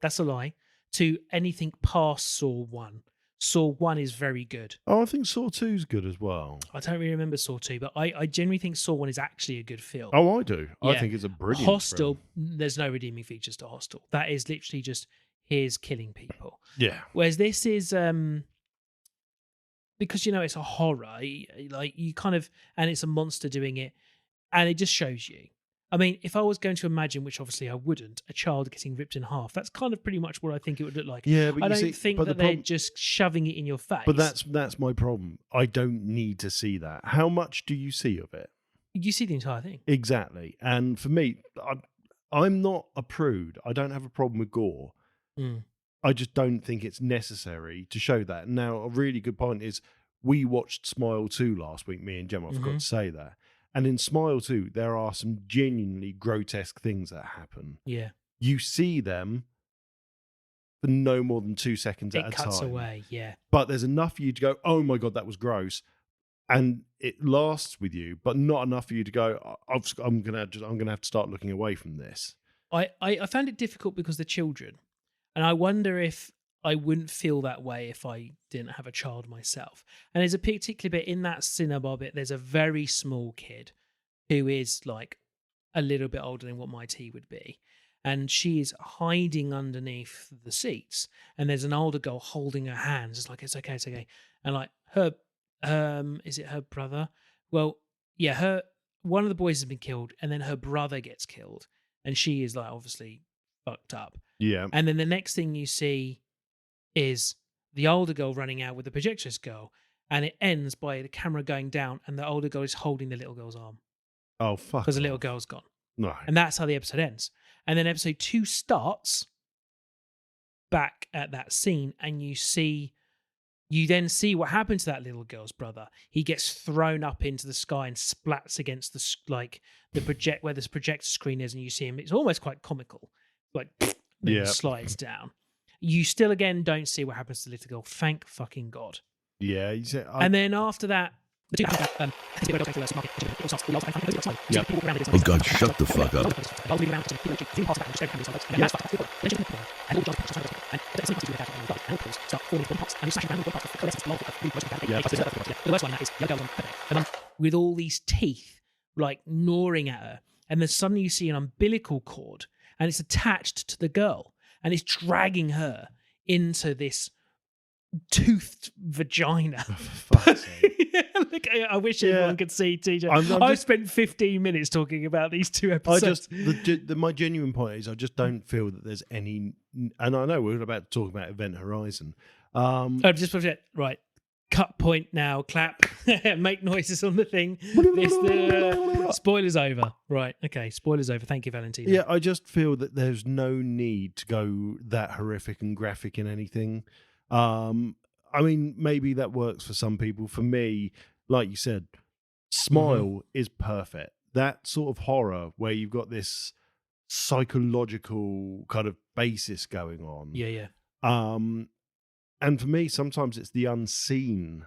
That's a lie. To anything past Saw 1. Saw 1 is very good. Oh, I think Saw 2 is good as well. I don't really remember Saw 2, but I genuinely think Saw 1 is actually a good film. Oh, I do. Yeah. I think it's a brilliant Hostel, film. There's no redeeming features to Hostel. That is literally just here's killing people. Yeah. Whereas this is because it's a horror, like you kind of, and it's a monster doing it, and it just shows you. I mean, if I was going to imagine, which obviously I wouldn't, a child getting ripped in half, that's kind of pretty much what I think it would look like. Yeah, but I don't think that they're just shoving it in your face. But that's my problem. I don't need to see that. How much do you see of it? You see the entire thing. Exactly. And for me, I'm not a prude. I don't have a problem with gore. I just don't think it's necessary to show that. Now, a really good point is we watched Smile 2 last week, me and Gemma. I forgot to say that. And in Smile 2, there are some genuinely grotesque things that happen. Yeah. You see them for no more than 2 seconds at a time. It cuts away, yeah. But there's enough for you to go, oh my God, that was gross. And it lasts with you, but not enough for you to go, I'm gonna have to start looking away from this. I found it difficult because the children. And I wonder if I wouldn't feel that way if I didn't have a child myself. And there's a particular bit in that cinema bit, there's a very small kid who is like a little bit older than what my T would be. And she is hiding underneath the seats. And there's an older girl holding her hands. It's like, it's okay. And like her, is it her brother? Well, yeah, one of the boys has been killed, and then her brother gets killed. And she is like obviously fucked up. Yeah. And then the next thing you see is the older girl running out with the projectionist girl, and it ends by the camera going down and the older girl is holding the little girl's arm. Oh, fuck. Because the little girl's gone. No. And that's how the episode ends. And then episode 2 starts back at that scene, and you then see what happened to that little girl's brother. He gets thrown up into the sky and splats against where this projector screen is, and you see him. It's almost quite comical. Like, then slides down. You still again don't see what happens to the little girl. Thank fucking God. Yeah. And then after that, oh God, shut the fuck up. With all these teeth like gnawing at her, and then suddenly you see an umbilical cord, and it's attached to the girl, and it's dragging her into this toothed vagina. Look, I wish everyone could see TJ. I've spent 15 minutes talking about these 2 episodes. My genuine point is I just don't feel that there's any, and I know we're about to talk about Event Horizon. Just right. cut point now. Clap. Make noises on the thing. Spoilers over. Right. Okay. Spoilers over. Thank you, Valentino. Yeah, I just feel that there's no need to go that horrific and graphic in anything. I mean, maybe that works for some people. For me, like you said, Smile is perfect. That sort of horror where you've got this psychological kind of basis going on. Yeah. And for me, sometimes it's the unseen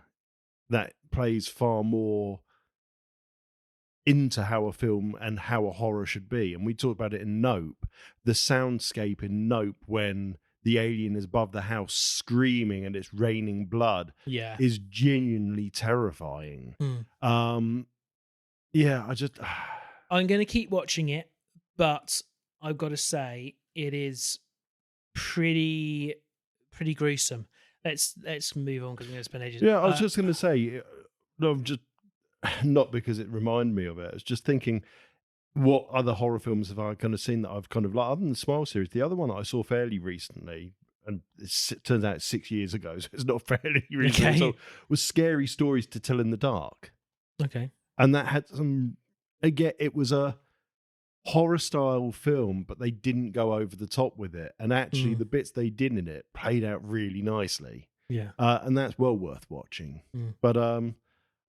that plays far more into how a film and how a horror should be. And we talked about it in Nope. The soundscape in Nope when the alien is above the house screaming and it's raining blood is genuinely terrifying. Yeah, I'm going to keep watching it, but I've got to say it is pretty gruesome. Let's move on because we're going to spend ages. Yeah, I was just going to say, no, just not because it reminded me of it. I was just thinking, what other horror films have I kind of seen that I've kind of like, other than the Smile series? The other one that I saw fairly recently, and it turns out it's 6 years ago, so it's not fairly recent, Okay. so, was Scary Stories to Tell in the Dark. Okay. And that had some, again, it was a horror style film, but they didn't go over the top with it. And actually, the bits they did in it played out really nicely. Yeah. And that's well worth watching. But I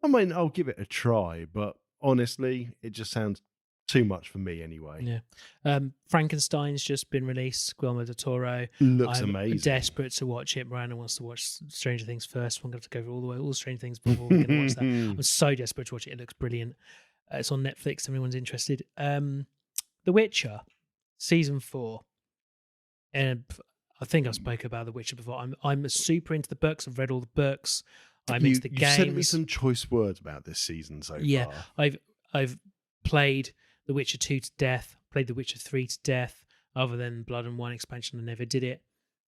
mean, I'll give it a try, but honestly, it just sounds too much for me anyway. Yeah. Frankenstein's just been released. Guillermo del Toro. Looks I'm amazing. Desperate to watch it. Miranda wants to watch Stranger Things first. I'm going to have to go through all the Stranger Things before we're going to watch that. I'm so desperate to watch it. It looks brilliant. It's on Netflix. If anyone's interested. The Witcher, season 4. And I think I've spoken about The Witcher before. I'm super into the books. I've read all the books. I'm into the games. You sent me some choice words about this season so far. I've played The Witcher 2 to death, played The Witcher 3 to death. Other than Blood and Wine expansion, I never did it.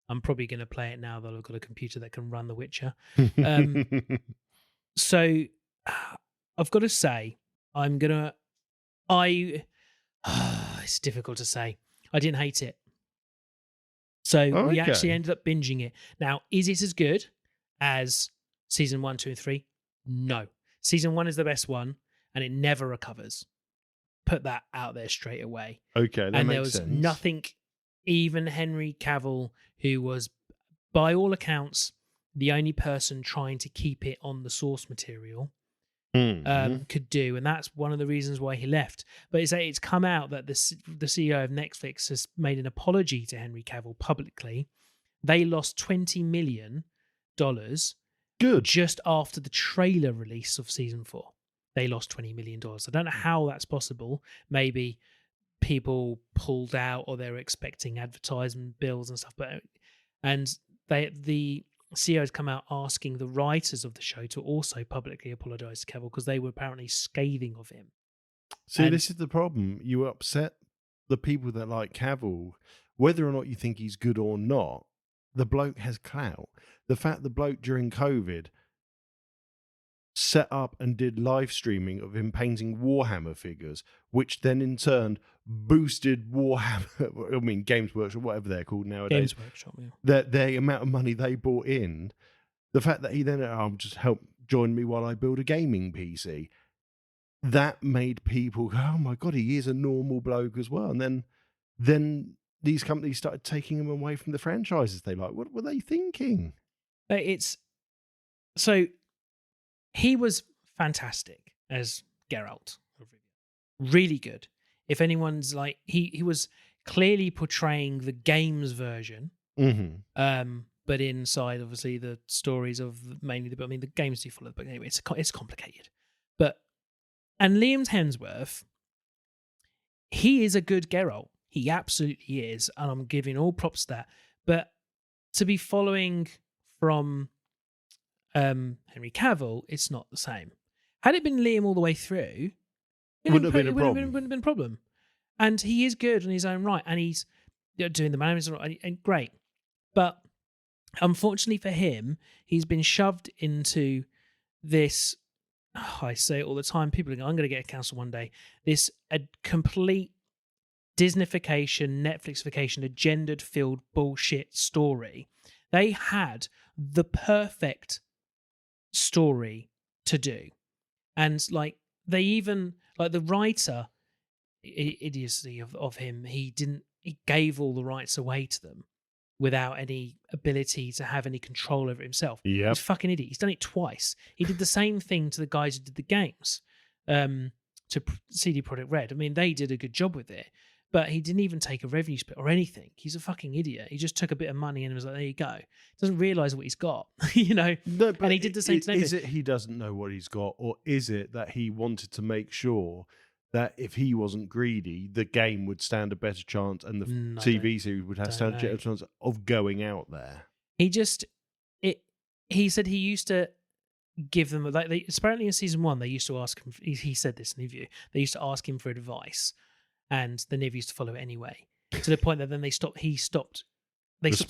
I'm probably going to play it now that I've got a computer that can run The Witcher. So I've got to say, it's difficult to say. I didn't hate it. So we actually ended up binging it. Now, is it as good as season 1, 2, and 3? No. Season 1 is the best one, and it never recovers. Put that out there straight away. Okay, that and makes there was sense. nothing, even Henry Cavill, who was, by all accounts, the only person trying to keep it on the source material, could do, and that's one of the reasons why he left. But it's come out that the CEO of Netflix has made an apology to Henry Cavill publicly. They lost $20 million just after the trailer release of season 4. They lost $20 million. I don't know how that's possible. Maybe people pulled out or they were expecting advertisement bills and stuff. And the CEO has come out asking the writers of the show to also publicly apologise to Cavill because they were apparently scathing of him. See, this is the problem. You upset the people that like Cavill, whether or not you think he's good or not. The bloke has clout. The fact the bloke during COVID set up and did live streaming of him painting Warhammer figures, which then in turn boosted Warhammer, I mean Games Workshop, whatever they're called nowadays. Games Workshop, yeah. The amount of money they brought in, the fact that he then just help join me while I build a gaming PC, that made people go, oh my God, he is a normal bloke as well. And then these companies started taking him away from the franchises they like. What were they thinking? So he was fantastic as Geralt. Really good. If anyone's like, he was clearly portraying the games version, but inside, obviously, the stories of mainly the games do follow the book. Anyway, it's complicated. And Liam Hemsworth, he is a good Geralt. He absolutely is, and I'm giving all props to that. But to be following from Henry Cavill, it's not the same. Had it been Liam all the way through, Wouldn't have been a problem. And he is good in his own right, and he's doing the mannerisms and great. But unfortunately for him, he's been shoved into this. I say it all the time. People are going, I'm going to get a council one day. This a complete Disneyfication, Netflixification, agendered-filled bullshit story. They had the perfect story to do. And like they even like the writer idiocy of him, he gave all the rights away to them without any ability to have any control over it himself. Yep. He's a fucking idiot. He's done it twice. He did the same thing to the guys who did the games, to CD Projekt Red. I mean, they did a good job with it, but he didn't even take a revenue split or anything. He's a fucking idiot. He just took a bit of money and was like, there you go. Doesn't realise what he's got, you know? No, and he did the same thing. Is it he doesn't know what he's got, or is it that he wanted to make sure that if he wasn't greedy, the game would stand a better chance and the TV series would have stand a better chance of going out there? He said he used to give them, like, apparently in season 1, they used to ask him, he said this in an interview, they used to ask him for advice, and the Niv used to follow it anyway, to the point that then they stopped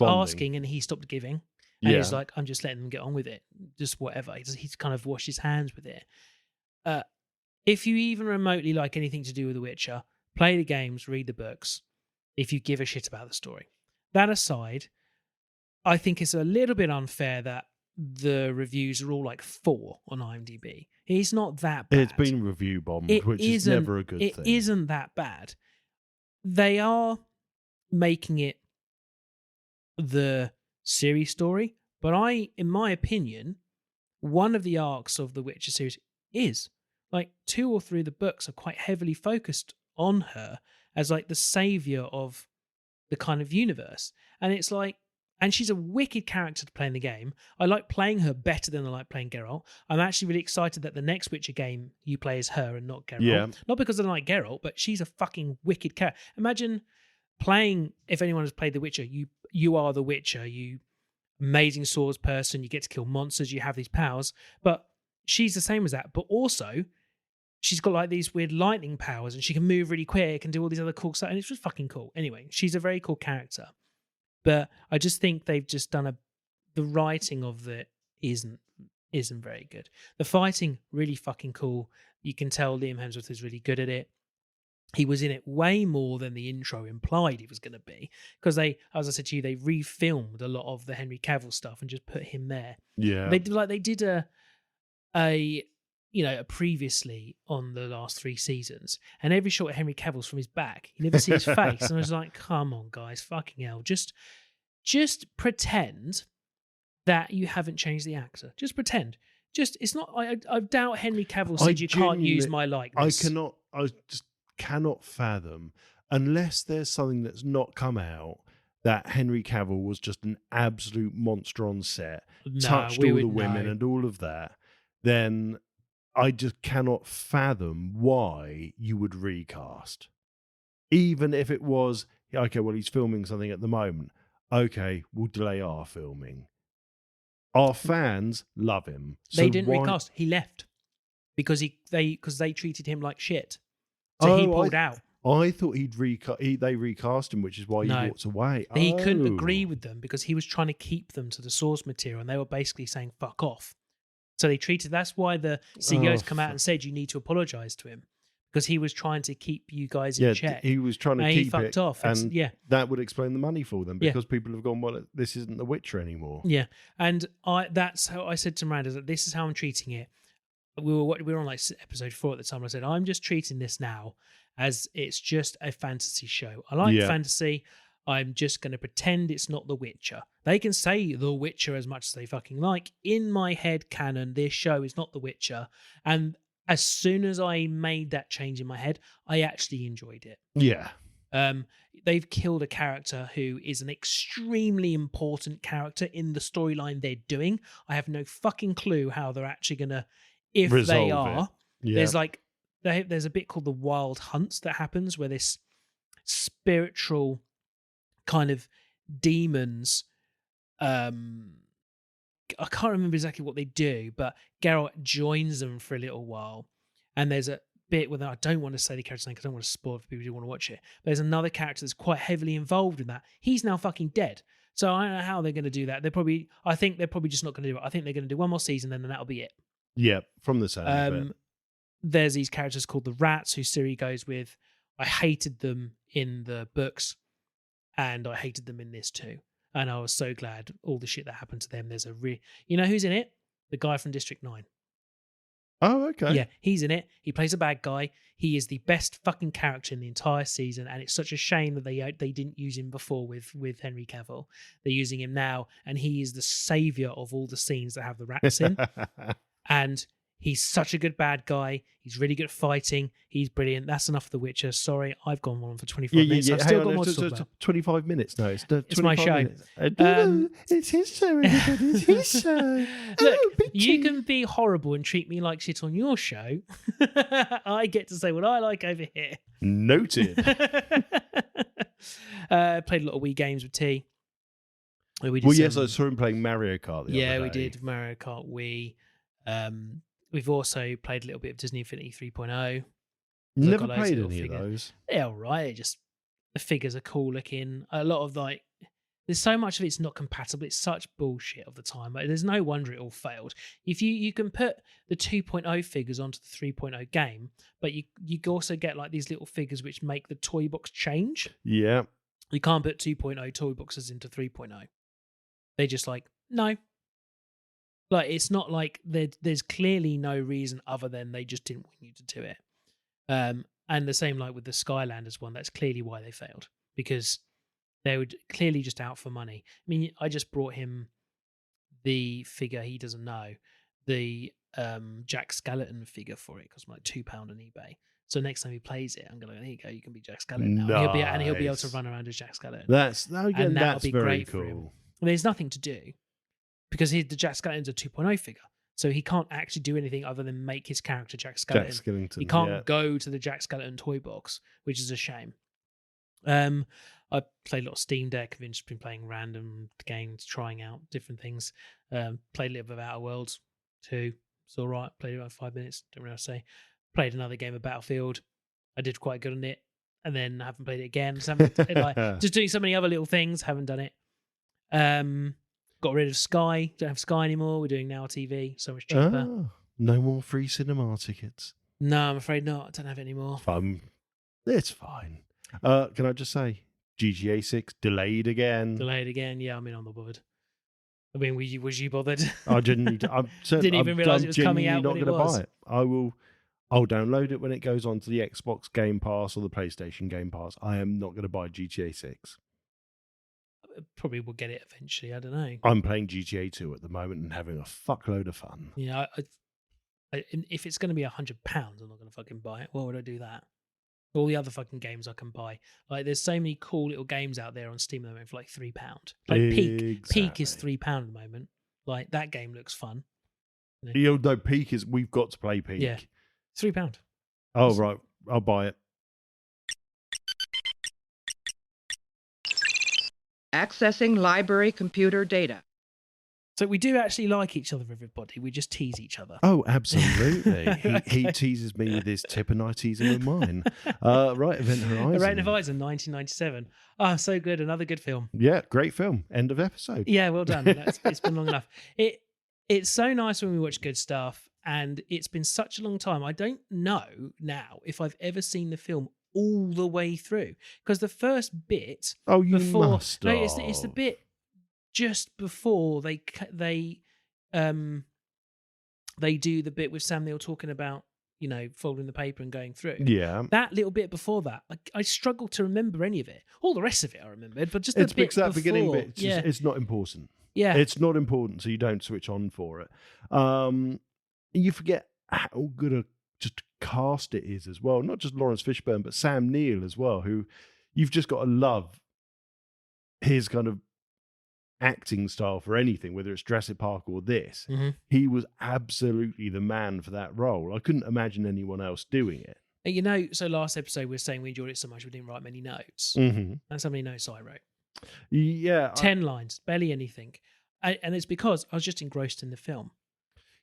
asking and he stopped giving. And he's like, I'm just letting them get on with it, just whatever. He's kind of washed his hands with it. If you even remotely like anything to do with The Witcher, play the games, read the books, if you give a shit about the story. That aside, I think it's a little bit unfair that the reviews are all like 4 on IMDb. It's not that bad. It's been review bombed, which is never a good thing. It isn't that bad. They are making it the series story, but in my opinion, one of the arcs of the Witcher series is like 2 or 3 of the books are quite heavily focused on her as like the savior of the kind of universe. And it's like, and she's a wicked character to play in the game. I like playing her better than I like playing Geralt. I'm actually really excited that the next Witcher game you play as her and not Geralt. Yeah. Not because I don't like Geralt, but she's a fucking wicked character. Imagine playing, if anyone has played The Witcher, you are the Witcher, you amazing swords person, you get to kill monsters, you have these powers, but she's the same as that, but also she's got like these weird lightning powers and she can move really quick and do all these other cool stuff, and it's just fucking cool. Anyway, she's a very cool character. But I just think they've just done the writing of it isn't very good. The fighting, really fucking cool. You can tell Liam Hemsworth is really good at it. He was in it way more than the intro implied he was going to be, because they, as I said to you, they refilmed a lot of the Henry Cavill stuff and just put him there. Yeah, they did a previously on the last 3 seasons, and every shot of Henry Cavill's from his back. You never see his face, and I was like, come on, guys, fucking hell, just pretend that you haven't changed the actor. Just pretend. It's not. I doubt Henry Cavill said you can't use my likeness. I just cannot fathom, unless there's something that's not come out, that Henry Cavill was just an absolute monster on set, touched all the women and all of that. Then I just cannot fathom why you would recast. Even if it was, okay, well, he's filming something at the moment. Okay, we'll delay our filming. Our fans love him. So they didn't recast. He left because they treated him like shit. So he pulled out. I thought they recast him, which is why he walked away. He couldn't agree with them because he was trying to keep them to the source material, and they were basically saying fuck off. So that's why the CEO's come out and said you need to apologise to him, because he was trying to keep you guys in check. He was trying to keep he fucked off. And that would explain the money for them, because people have gone, well, this isn't The Witcher anymore. Yeah, and that's how I said to Miranda that this is how I'm treating it. We were on like episode 4 at the time. I said, I'm just treating this now as it's just a fantasy show. I like fantasy. I'm just going to pretend it's not The Witcher. They can say The Witcher as much as they fucking like. In my head canon, this show is not The Witcher. And as soon as I made that change in my head, I actually enjoyed it. Yeah. They've killed a character who is an extremely important character in the storyline they're doing. I have no fucking clue how they're actually going to, if resolve they are. Yeah. There's a bit called the Wild Hunts that happens where this spiritual kind of demons, I can't remember exactly what they do, but Geralt joins them for a little while, and there's a bit where I don't want to say the character's name because I don't want to spoil it for people who want to watch it. But there's another character that's quite heavily involved in that. He's now fucking dead. So I don't know how they're going to do that. I think they're probably just not going to do it. I think they're going to do one more season, and then that'll be it. Yeah, from the sound of it. There's these characters called the Rats, who Siri goes with. I hated them in the books, and I hated them in this too. And I was so glad all the shit that happened to them. There's you know who's in it? the guy from District 9. Oh, okay. Yeah, he's in it. He plays a bad guy. He is the best fucking character in the entire season, and it's such a shame that they didn't use him before with Henry Cavill. They're using him now, and he is the savior of all the scenes that have the rats in. And he's such a good bad guy. He's really good at fighting. He's brilliant. That's enough of The Witcher. Sorry, I've gone on for 25 minutes. I've still got more to talk about. 25 minutes. No, it's my show. It's his show, everybody. It's his show. Look, you can be horrible and treat me like shit on your show. I get to say what I like over here. Noted. Played a lot of Wii games with T. Yes, I saw him playing Mario Kart the other day. Yeah, we did Mario Kart Wii. We've also played a little bit of Disney Infinity 3.0. Never played any of those. They're all right. Just the figures are cool looking. A lot of there's so much of it's not compatible. It's such bullshit of the time. There's no wonder it all failed. If you can put the 2.0 figures onto the 3.0 game, but you also get like these little figures which make the toy box change. Yeah. You can't put 2.0 toy boxes into 3.0. They're just like, no. Like, it's not like there's clearly no reason other than they just didn't want you to do it. And the same like with the Skylanders one, that's clearly why they failed. Because they were clearly just out for money. I mean, I just brought him the figure he doesn't know, the Jack Skeleton figure for it, cost like £2 on eBay. So next time he plays it, I'm going to go, there you go, you can be Jack Skeleton now. Nice. And he'll be able to run around as Jack Skeleton. That's be very great cool. for him. And there's nothing to do. Because the Jack Skeleton's a 2.0 figure. So he can't actually do anything other than make his character Jack Skeleton. Jack Skellington, he can't go to the Jack Skeleton toy box, which is a shame. I played a lot of Steam Deck. I've just been playing random games, trying out different things. Played a little bit of Outer Worlds 2. It's all right. Played about 5 minutes. Don't really know what to say. Played another game of Battlefield. I did quite good on it. And then I haven't played it again. So just doing so many other little things. Haven't done it. Got rid of Sky. Don't have Sky anymore. We're doing Now TV. So much cheaper. Oh, no more free cinema tickets. No, I'm afraid not. I don't have it anymore. It's fine. Can I just say, GTA 6 delayed again. Yeah, I mean, I'm not bothered. I mean, was you bothered? I didn't. Didn't even realise it was coming out not when it going to was. buy it. I'll download it when it goes onto the Xbox Game Pass or the PlayStation Game Pass. I am not going to buy GTA 6. Probably will get it eventually. I don't know. I'm playing GTA 2 at the moment and having a fuckload of fun. Yeah, if it's going to be £100, I'm not going to fucking buy it. Why would I do that? All the other fucking games I can buy. Like, there's so many cool little games out there on Steam at the moment for like £3. Like Peak is £3 at the moment. Like, that game looks fun. No, Peak is. We've got to play Peak. Yeah, £3. Oh right, I'll buy it. Accessing library computer data. So we do actually like each other, everybody. We just tease each other. Oh, absolutely. he teases me with his tip and I tease him with mine. Right, Event Horizon. Event Horizon, 1997. Oh, so good. Another good film. Yeah, great film. End of episode. Yeah, well done. It's been long enough. It's so nice when we watch good stuff, and it's been such a long time. I don't know now if I've ever seen the film all the way through, because the first bit. Oh, you must. No, it's the bit just before they do the bit with Sam Neill talking about, folding the paper and going through. Yeah, that little bit before that, I struggle to remember any of it. All the rest of it I remembered, but just the it's bit because that before, beginning bit, it's not important. Yeah, it's not important, so you don't switch on for it. You forget how good a just cast it is as well. Not just Lawrence Fishburne, but Sam Neill as well, who you've just got to love his kind of acting style for anything, whether it's Jurassic Park or this. Mm-hmm. He was absolutely the man for that role. I couldn't imagine anyone else doing it. So last episode we were saying we enjoyed it so much we didn't write many notes. Mm-hmm. That's how many notes I wrote. Yeah. 10 lines, barely anything. And it's because I was just engrossed in the film.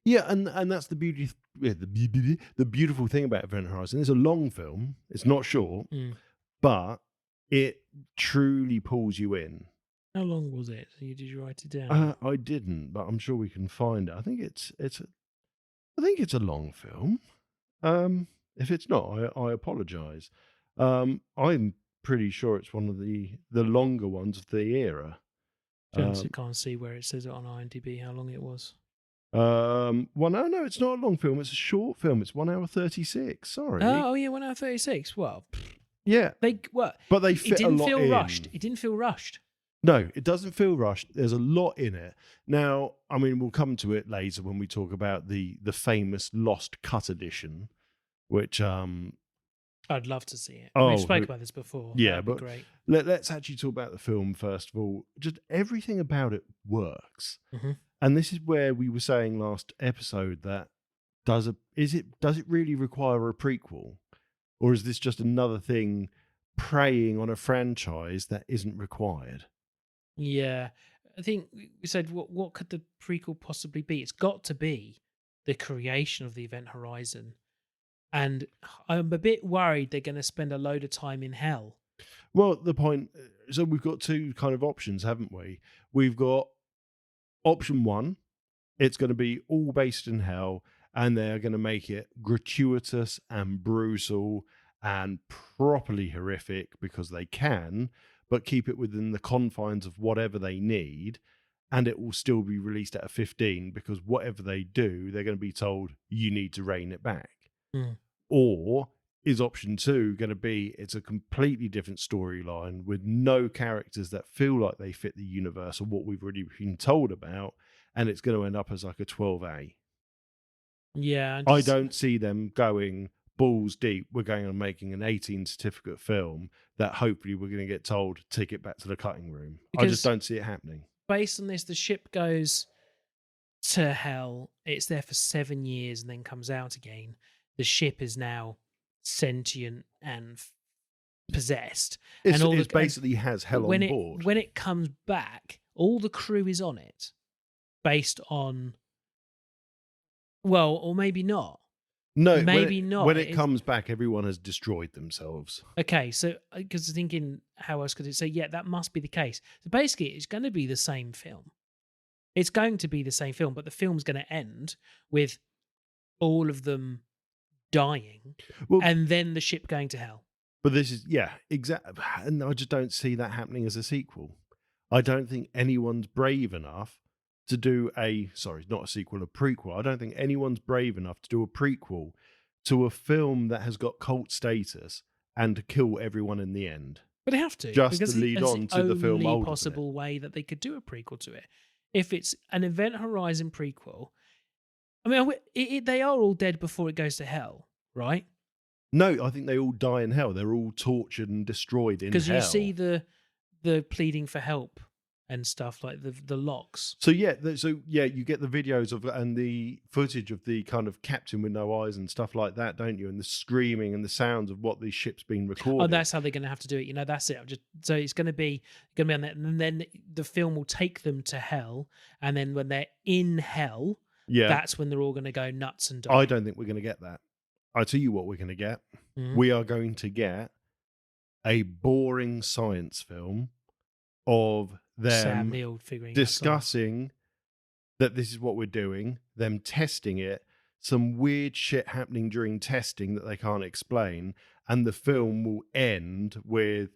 Yeah, and that's the beauty, the beautiful thing about Event Horizon. It's a long film. It's not short, but it truly pulls you in. How long was it? Did you write it down? I didn't, but I'm sure we can find it. I think it's a long film. If it's not, I apologise. I'm pretty sure it's one of the longer ones of the era. I can't see where it says it on IMDb how long it was. Well, no, it's not a long film. It's a short film. It's 1 hour 36. Sorry. Oh, yeah, 1 hour 36. Well, yeah. But they fit a lot in. Rushed. It didn't feel rushed. No, it doesn't feel rushed. There's a lot in it. Now, I mean, we'll come to it later when we talk about the famous Lost Cut edition, which I'd love to see it. Oh, We've spoken about this before. Yeah, That'd but be great. Let's actually talk about the film first of all. Just everything about it works. Mm-hmm. And this is where we were saying last episode that does it really require a prequel? Or is this just another thing preying on a franchise that isn't required? Yeah. I think we said, what could the prequel possibly be? It's got to be the creation of the Event Horizon. And I'm a bit worried they're going to spend a load of time in hell. Well, so we've got two kind of options, haven't we? We've got option one, it's going to be all based in hell, and they're going to make it gratuitous and brutal and properly horrific because they can, but keep it within the confines of whatever they need, and it will still be released at a 15 because whatever they do, they're going to be told you need to rein it back. Mm. Or is option two going to be it's a completely different storyline with no characters that feel like they fit the universe or what we've already been told about, and it's going to end up as like a 12A? Yeah. I don't see them going balls deep. We're going on making an 18 certificate film that hopefully we're going to get told, take it back to the cutting room. I just don't see it happening. Based on this, the ship goes to hell. It's there for 7 years and then comes out again. The ship is now sentient and possessed. It basically has hell on board. When it comes back, all the crew is on it based on, well, or maybe not. No, maybe not. When it comes back, everyone has destroyed themselves. Okay, so because thinking, how else could it say? Yeah, that must be the case. So basically, it's going to be the same film. It's going to be the same film, but the film's going to end with all of them dying, and then the ship going to hell. But this is, exactly. And I just don't see that happening as a sequel. I don't think anyone's brave enough to do not a sequel, a prequel. I don't think anyone's brave enough to do a prequel to a film that has got cult status and to kill everyone in the end. But they have to. Just to lead on to the film. The only possible way that they could do a prequel to it. If it's an Event Horizon prequel, I mean, they are all dead before it goes to hell, right? No, I think they all die in hell. They're all tortured and destroyed in hell. Because you see the pleading for help and stuff, like the locks. So you get the videos of and the footage of the kind of captain with no eyes and stuff like that, don't you? And the screaming and the sounds of what the ship's been recording. Oh, that's how they're going to have to do it. That's it. So it's going to be on that, and then the film will take them to hell, and then when they're in hell, that's when they're all going to go nuts and die. I don't think we're going to get that. I tell you what we're going to get. Mm-hmm. We are going to get a boring science film of them discussing that this is what we're doing, them testing it, some weird shit happening during testing that they can't explain, and the film will end with,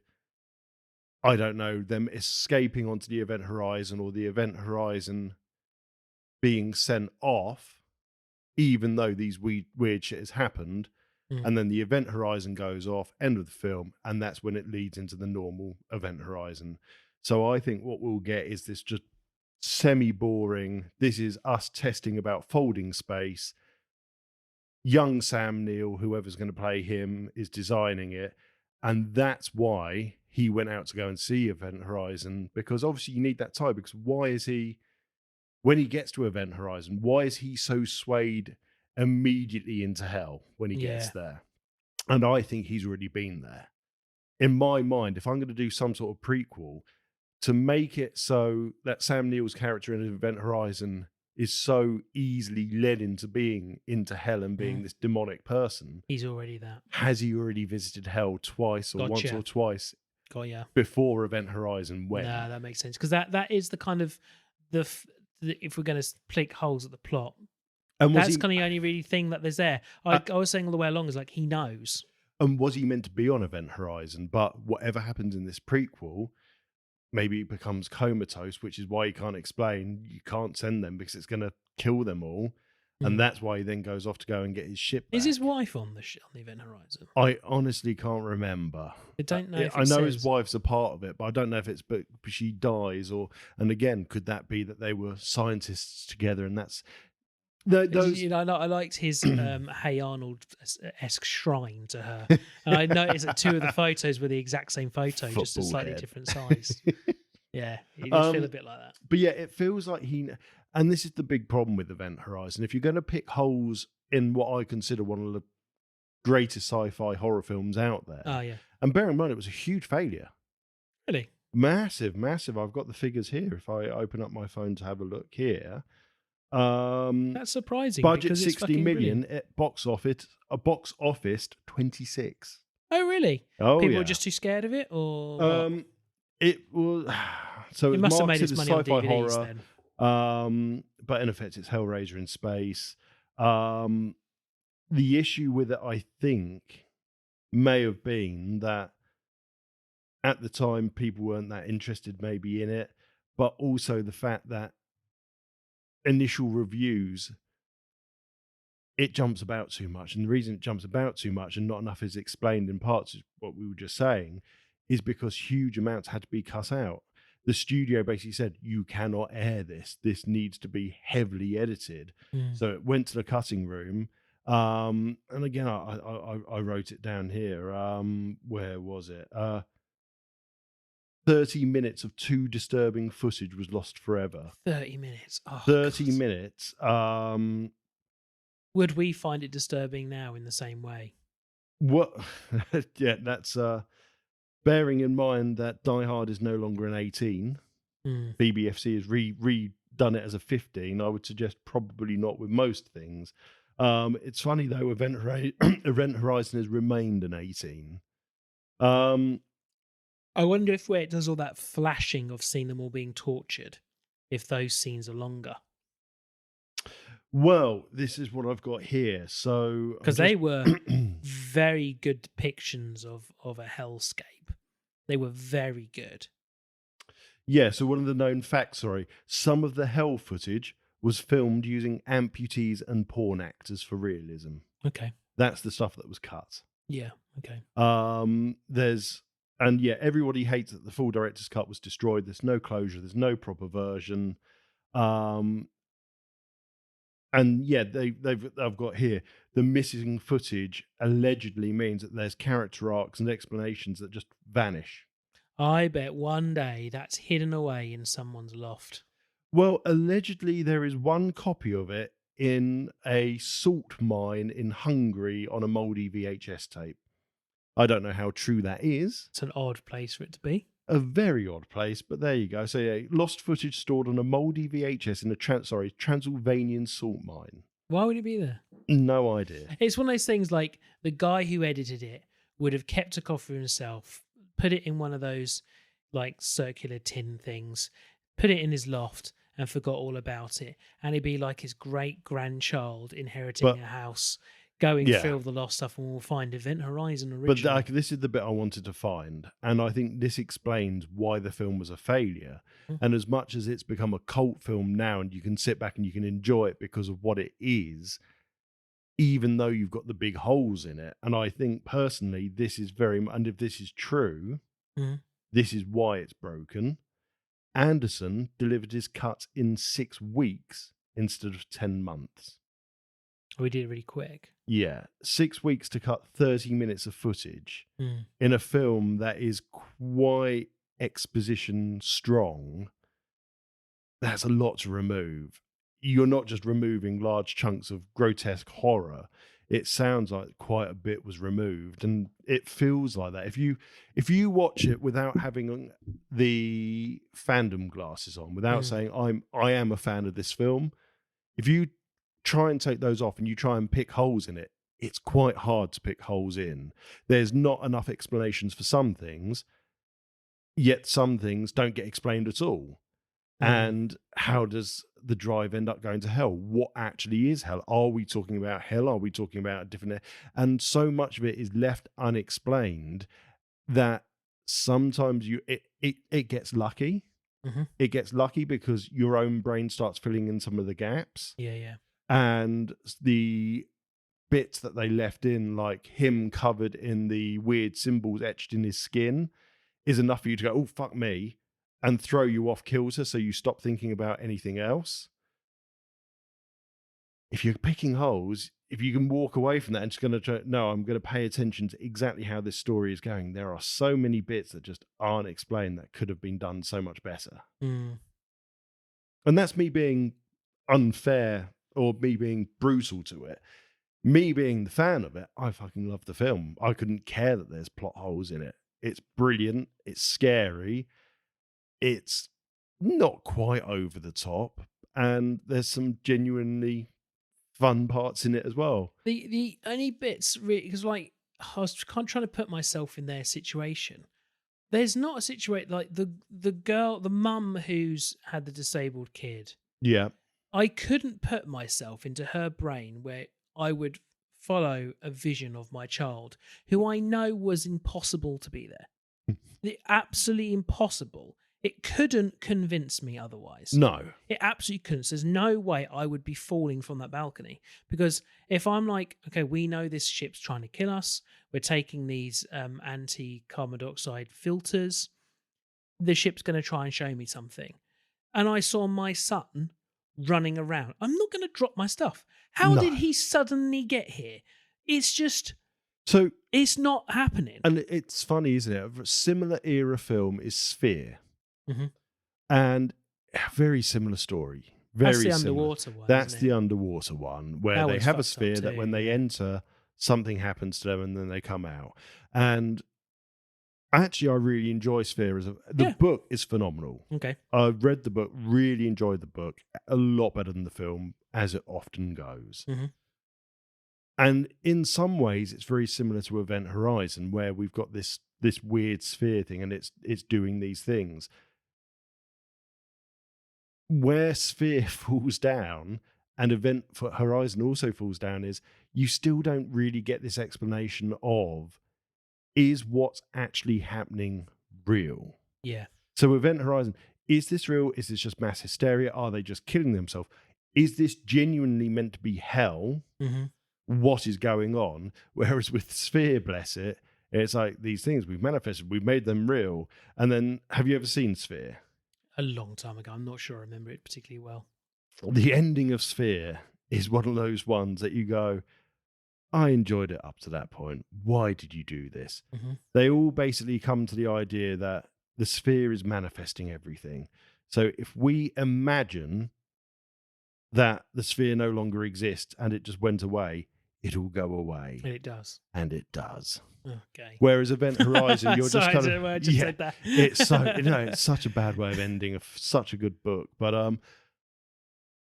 I don't know, them escaping onto the Event Horizon or the Event Horizon being sent off, even though these weird shit has happened. And then the Event Horizon goes off, end of the film, and that's when it leads into the normal Event Horizon. So I think what we'll get is this just semi-boring, this is us testing about folding space. Young Sam Neill, whoever's going to play him, is designing it. And that's why he went out to go and see Event Horizon, because obviously you need that tie, because why is he, when he gets to Event Horizon, why is he so swayed immediately into hell when he gets there? And I think he's already been there. In my mind, if I'm going to do some sort of prequel, to make it so that Sam Neill's character in Event Horizon is so easily led into being into hell and being this demonic person. He's already that. Has he already visited hell twice or once or twice before Event Horizon? When? No, that makes sense. Because that is the kind of, if we're going to pick holes at the plot, and that's kind of the only really thing that there's there. I was saying all the way along is like, he knows. And was he meant to be on Event Horizon? But whatever happens in this prequel, maybe he becomes comatose, which is why he can't explain. You can't send them because it's going to kill them all. And that's why he then goes off to go and get his ship back. Is his wife on the Event Horizon? I honestly can't remember. I don't know. I know his wife's a part of it, but I don't know if it's but she dies or. And again, could that be that they were scientists together? And that's those. I liked his Hey Arnold-esque shrine to her, and I noticed that 2 of the photos were the exact same photo, just a slightly different size. Yeah, it did feel a bit like that. But yeah, it feels like and this is the big problem with Event Horizon. If you're going to pick holes in what I consider one of the greatest sci-fi horror films out there, and bear in mind it was a huge failure. Really? Massive. I've got the figures here. If I open up my phone to have a look here, that's surprising. Budget 60 million, at box office 26. Oh, really? Oh, people were just too scared of it, or it was. So it must have made its marketed money as on sci-fi DVDs horror. then. But in effect, it's Hellraiser in space. The issue with it, I think, may have been that at the time people weren't that interested maybe in it, but also the fact that initial reviews, it jumps about too much. And the reason it jumps about too much and not enough is explained in parts of what we were just saying is because huge amounts had to be cut out. The studio basically said, you cannot air this. This needs to be heavily edited. So it went to the cutting room. And again, I wrote it down here. Where was it? 30 minutes of too disturbing footage was lost forever. 30 minutes. Oh, 30 God. minutes. Would we find it disturbing now in the same way? What? Yeah, that's... bearing in mind that Die Hard is no longer an 18, BBFC has redone it as a 15. I would suggest probably not with most things. It's funny though, Event Horizon has remained an 18. I wonder if where it does all that flashing of seeing them all being tortured, if those scenes are longer. Well, this is what I've got here. So because they were very good depictions of a hellscape. They were very good. Yeah, so one of the known facts, some of the hell footage was filmed using amputees and porn actors for realism. Okay. That's the stuff that was cut. Yeah, okay. Everybody hates that the full director's cut was destroyed. There's no closure. There's no proper version. I've got here the missing footage allegedly means that there's character arcs and explanations that just vanish. I bet one day that's hidden away in someone's loft. Well, allegedly there is one copy of it in a salt mine in Hungary on a mouldy VHS tape. I don't know how true that is. It's an odd place for it to be. A very odd place, but there you go. So yeah, lost footage stored on a mouldy VHS in a Transylvanian salt mine. Why would it be there? No idea. It's one of those things like the guy who edited it would have kept a copy for himself, put it in one of those like circular tin things, put it in his loft and forgot all about it. And he'd be like his great grandchild inheriting a house, going through all the lost stuff, and we'll find Event Horizon original. But this is the bit I wanted to find, and I think this explains why the film was a failure. And as much as it's become a cult film now, and you can sit back and you can enjoy it because of what it is, even though you've got the big holes in it. And I think personally, this is and if this is true, this is why it's broken. Anderson delivered his cut in 6 weeks instead of 10 months. We did it really quick. Yeah, 6 weeks to cut 30 minutes of footage in a film that is quite exposition strong. That's a lot to remove. You're not just removing large chunks of grotesque horror. It sounds like quite a bit was removed, and it feels like that. If you watch it without having the fandom glasses on, without saying I am a fan of this film, if you try and take those off and you try and pick holes in it, it's quite hard to pick holes in. There's not enough explanations for some things, yet some things don't get explained at all. And how does the drive end up going to hell? What actually is hell? Are we talking about hell? Are we talking about a different... And so much of it is left unexplained that sometimes it gets lucky. Mm-hmm. It gets lucky because your own brain starts filling in some of the gaps. Yeah. And the bits that they left in, like him covered in the weird symbols etched in his skin, is enough for you to go, oh, fuck me, and throw you off kilter so you stop thinking about anything else. If you're picking holes, if you can walk away from that and just going to try, no, I'm going to pay attention to exactly how this story is going. There are so many bits that just aren't explained that could have been done so much better. Mm. And that's me being unfair or me being brutal to it. Me being the fan of it, I fucking love the film. I couldn't care that there's plot holes in it. It's brilliant. It's scary. It's not quite over the top. And there's some genuinely fun parts in it as well. The only bits, really, because like I was kind of trying to put myself in their situation. There's not a situation like the girl, the mum who's had the disabled kid. Yeah. I couldn't put myself into her brain where I would follow a vision of my child who I know was impossible to be there. Absolutely impossible. It couldn't convince me otherwise. No. It absolutely couldn't. There's no way I would be falling from that balcony. Because if I'm like, okay, we know this ship's trying to kill us. We're taking these anti-carbon dioxide filters. The ship's going to try and show me something. And I saw my son running around. I'm not going to drop my stuff. How did he suddenly get here? It's just... So it's not happening. And it's funny, isn't it? A similar era film is Sphere. Mm-hmm. And a very similar story. Very That's the similar. underwater one. That's isn't the it? underwater one where That they was have a fucked up sphere that too, when they yeah. enter, something happens to them and then they come out. And actually, I really enjoy Sphere. The book is phenomenal. Okay. I've read the book, really enjoyed the book, a lot better than the film, as it often goes. Mm-hmm. And in some ways, it's very similar to Event Horizon, where we've got this weird sphere thing, and it's doing these things. Where Sphere falls down, and Event Horizon also falls down, is you still don't really get this explanation of, is what's actually happening real? Yeah. So Event Horizon, is this real? Is this just mass hysteria? Are they just killing themselves? Is this genuinely meant to be hell? Mm-hmm. What is going on? Whereas with Sphere, bless it, it's like these things we've manifested, we've made them real. And then, have you ever seen Sphere? A long time ago. I'm not sure I remember it particularly well. The ending of Sphere is one of those ones that you go, I enjoyed it up to that point. Why did you do this? Mm-hmm. They all basically come to the idea that the sphere is manifesting everything. So if we imagine that the sphere no longer exists and it just went away, it'll go away. And it does. And it does. Okay. Whereas Event Horizon, you're Sorry, just kind I of... don't know why I just said that. It's such a bad way of ending such a good book. But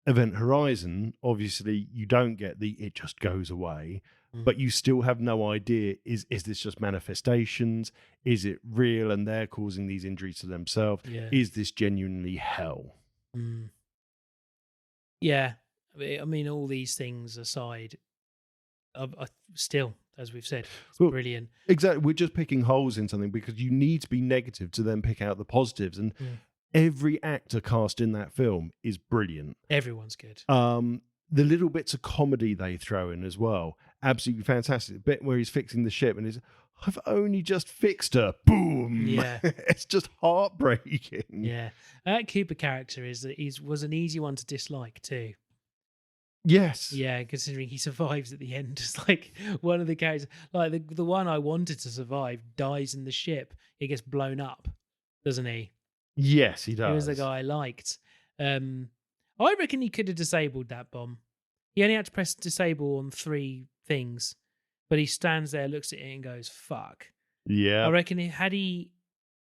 Event Horizon, obviously, you don't get it just goes away. But you still have no idea, is this just manifestations? Is it real and they're causing these injuries to themselves? Yeah. Is this genuinely hell? Mm. Yeah. I mean, all these things aside, still, as we've said, it's brilliant. Exactly. We're just picking holes in something because you need to be negative to then pick out the positives. And every actor cast in that film is brilliant. Everyone's good. The little bits of comedy they throw in as well, absolutely fantastic. The bit where he's fixing the ship and he's, I've only just fixed her. Boom. Yeah. It's just heartbreaking. Yeah. That Cooper character was an easy one to dislike too. Yes. Yeah, considering he survives at the end. It's like one of the characters, like the one I wanted to survive dies in the ship. He gets blown up, doesn't he? Yes, he does. He was the guy I liked. I reckon he could have disabled that bomb. He only had to press disable on 3 things, but he stands there, looks at it, and goes, fuck. Yeah. I reckon had he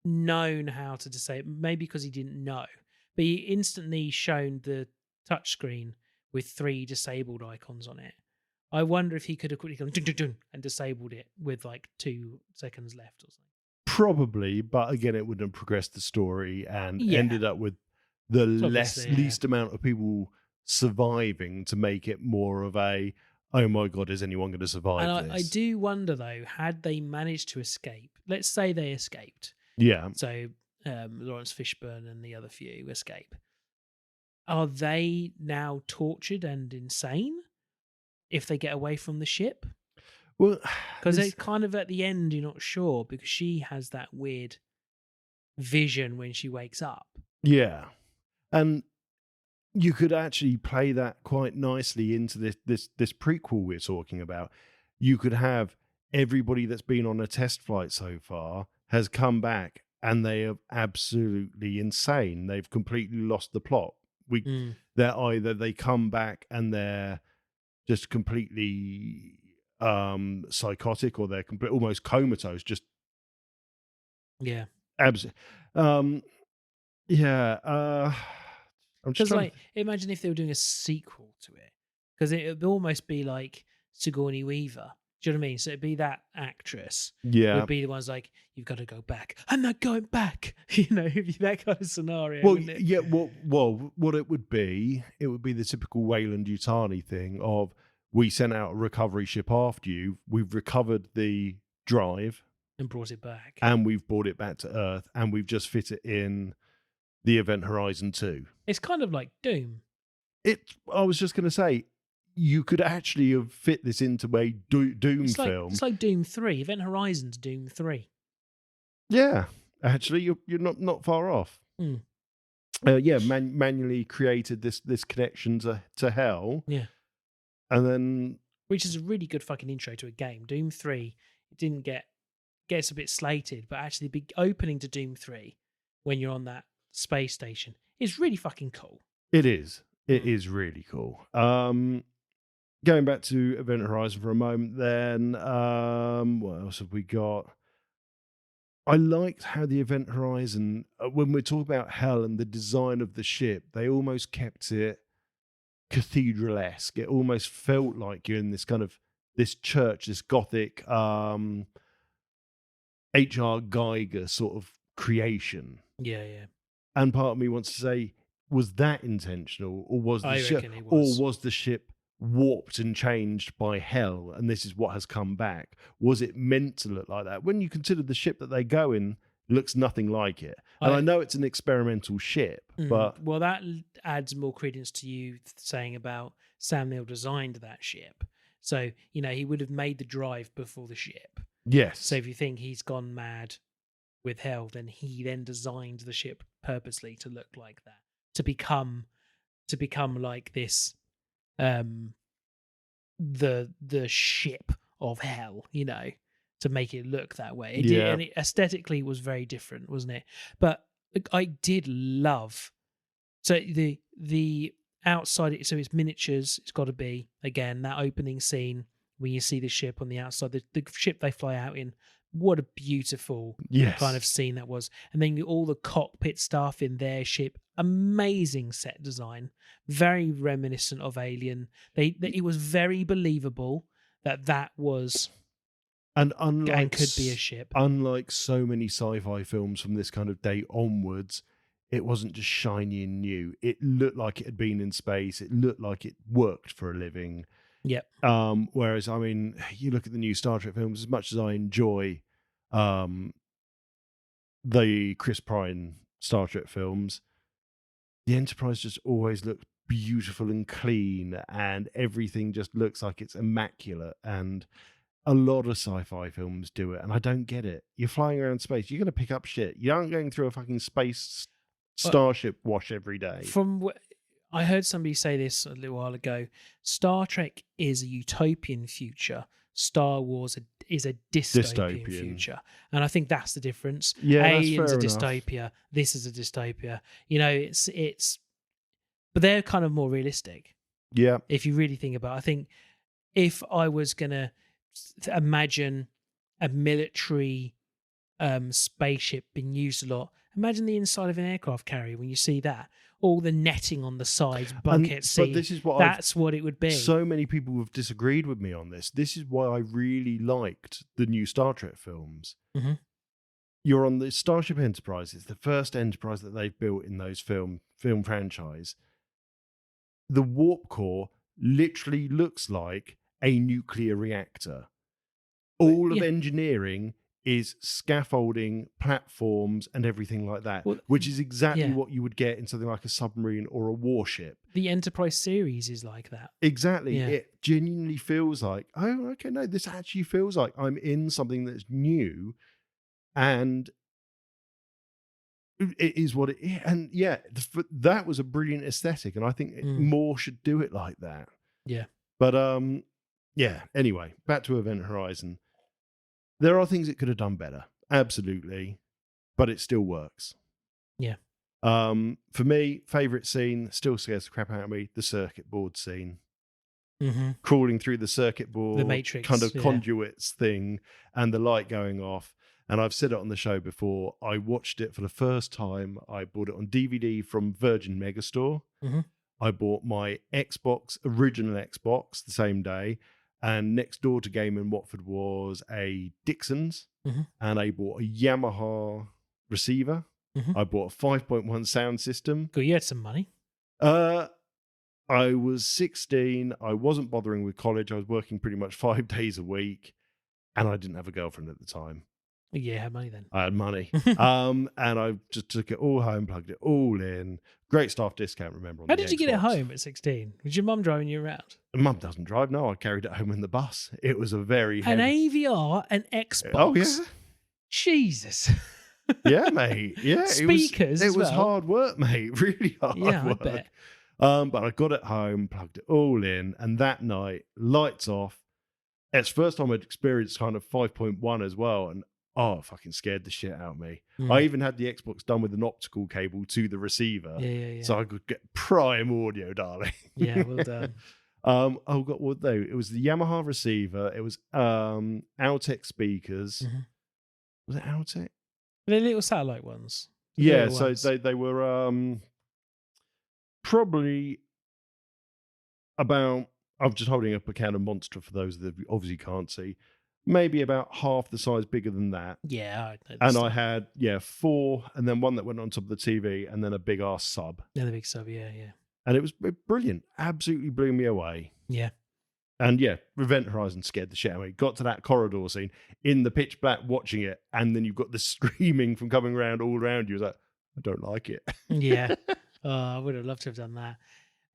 known how to disable, maybe because he didn't know, but he instantly shown the touchscreen with 3 disabled icons on it. I wonder if he could have quickly gone dun, dun, dun, and disabled it with like 2 seconds left or something. Probably, but again, it wouldn't have progressed the story and ended up with the least amount of people surviving to make it more of a, oh my God, is anyone going to survive and this? I do wonder, though, had they managed to escape, let's say they escaped. Yeah. So Lawrence Fishburne and the other few escape. Are they now tortured and insane if they get away from the ship? Well, because it's kind of at the end, you're not sure, because she has that weird vision when she wakes up. Yeah, and you could actually play that quite nicely into this prequel we're talking about. You could have everybody that's been on a test flight so far has come back and they are absolutely insane. They've completely lost the plot. They're either they come back and they're just completely psychotic, or they're almost comatose. Just absolutely. I'm just like imagine if they were doing a sequel to it, because it would almost be like Sigourney Weaver. Do you know what I mean? So it'd be that actress. Would be the ones like, you've got to go back. I'm not going back. You know, it'd be that kind of scenario. Well, yeah. What it would be the typical Weyland-Yutani thing of, we sent out a recovery ship after you. We've recovered the drive and brought it back, and we've brought it back to Earth, and we've just fit it in the Event Horizon 2. It's kind of like Doom. I was just going to say, you could actually have fit this into a Doom film. It's like Doom 3. Event Horizon's Doom 3. Yeah, actually, you're not far off. Manually created this connection to hell. Yeah, and then, which is a really good fucking intro to a game. Doom 3, it didn't gets a bit slated, but actually the big opening to Doom 3 when you're on that space station is really fucking cool. It is. It is really cool. Going back to Event Horizon for a moment, then what else have we got? I liked how the Event Horizon, when we're talking about hell and the design of the ship, they almost kept it cathedral-esque. It almost felt like you're in this kind of this church, this gothic H.R. Geiger sort of creation. Yeah. And part of me wants to say, was that intentional, or was the ship warped and changed by hell, and this is what has come back? Was it meant to look like that? When you consider the ship that they go in looks nothing like it, and I know it's an experimental ship, but well, that adds more credence to you saying about Sam Neill designed that ship. So he would have made the drive before the ship. Yes. So if you think he's gone mad with hell, then he then designed the ship purposely to look like that, to become like this. The ship of hell, to make it look that way. It did, and it aesthetically was very different, wasn't it? But I did love the outside. So it's miniatures. It's got to be, again, that opening scene when you see the ship on the outside, the ship they fly out in. What a beautiful kind of scene that was. And then all the cockpit stuff in their ship. Amazing set design. Very reminiscent of Alien. It was very believable that was and could be a ship. Unlike so many sci-fi films from this kind of date onwards, it wasn't just shiny and new. It looked like it had been in space. It looked like it worked for a living. Yep. Whereas, I mean, you look at the new Star Trek films, as much as I enjoy the Chris Pine Star Trek films, the Enterprise just always looked beautiful and clean, and everything just looks like it's immaculate. And a lot of sci-fi films do it, and I don't get it. You're flying around space, you're going to pick up shit. You aren't going through a fucking space starship wash every day. I heard somebody say this a little while ago. Star Trek is a utopian future. Star Wars is a dystopian future. And I think that's the difference. Yeah, Alien's a that's dystopia. Enough. This is a dystopia. But they're kind of more realistic. Yeah. If you really think about it. I think if I was going to imagine a military spaceship being used a lot, imagine the inside of an aircraft carrier when you see that. All the netting on the sides, bulkhead seat. This is that's what it would be. So many people have disagreed with me on this. This is why I really liked the new Star Trek films. Mm-hmm. You're on the Starship Enterprise. It's the first Enterprise that they've built in those film franchise. The warp core literally looks like a nuclear reactor. All of engineering is scaffolding, platforms, and everything like that, Well, which is exactly yeah. what you would get in something like a submarine or a warship. The Enterprise series is like that. Exactly. Yeah. It genuinely feels like, oh, okay, no, this actually feels like I'm in something that's new, and it is what it is. And yeah, that was a brilliant aesthetic, and I think more should do it like that. Yeah. But yeah, anyway, back to Event Horizon. There are things it could have done better, absolutely, but it still works. Yeah. For me, favourite scene, still scares the crap out of me, the circuit board scene. Crawling through the circuit board, The Matrix, kind of yeah. conduits thing, and the light going off. And I've said it on the show before, I watched it for the first time. I bought it on DVD from Virgin Megastore. I bought my original Xbox the same day. And next door to Game in Watford was a Dixon's. And I bought a Yamaha receiver. I bought a 5.1 sound system. Good, you had some money. I was 16. I wasn't bothering with college. I was working pretty much 5 days a week. And I didn't have a girlfriend at the time. Yeah, I had money then. I had money. And I just took it all home, plugged it all in. Great staff discount, remember. On How the did you get it Xbox. home at 16? Was your mum driving you around? Mum doesn't drive. No, I carried it home in the bus. It was a very An heavy... AVR, an Xbox. Oh, yeah. Jesus. Yeah, mate. Yeah. Speakers It as was well. hard work, mate. Really hard Yeah, I work. bet. But I got it home, plugged it all in, and that night, lights off. It's the first time I'd experienced kind of 5.1 as well, and it fucking scared the shit out of me. I even had the Xbox done with an optical cable to the receiver, Yeah. so I could get prime audio, darling. Yeah, well done. It was the Yamaha receiver. It was Altec speakers. Was it Altec? The little satellite ones. The Yeah, little so ones. they were probably about, I'm just holding up a can of Monster for those that obviously can't see, maybe about half the size bigger than that. Yeah, I know. And I had, 4, and then one that went on top of the TV, and then a big ass sub. Yeah, the big sub, yeah. And it was brilliant. Absolutely blew me away. Yeah. And yeah, Event Horizon scared the shit out of me. Got to that corridor scene in the pitch black watching it, and then you've got the screaming from coming around all around you. It's like, I don't like it. Yeah. I would have loved to have done that.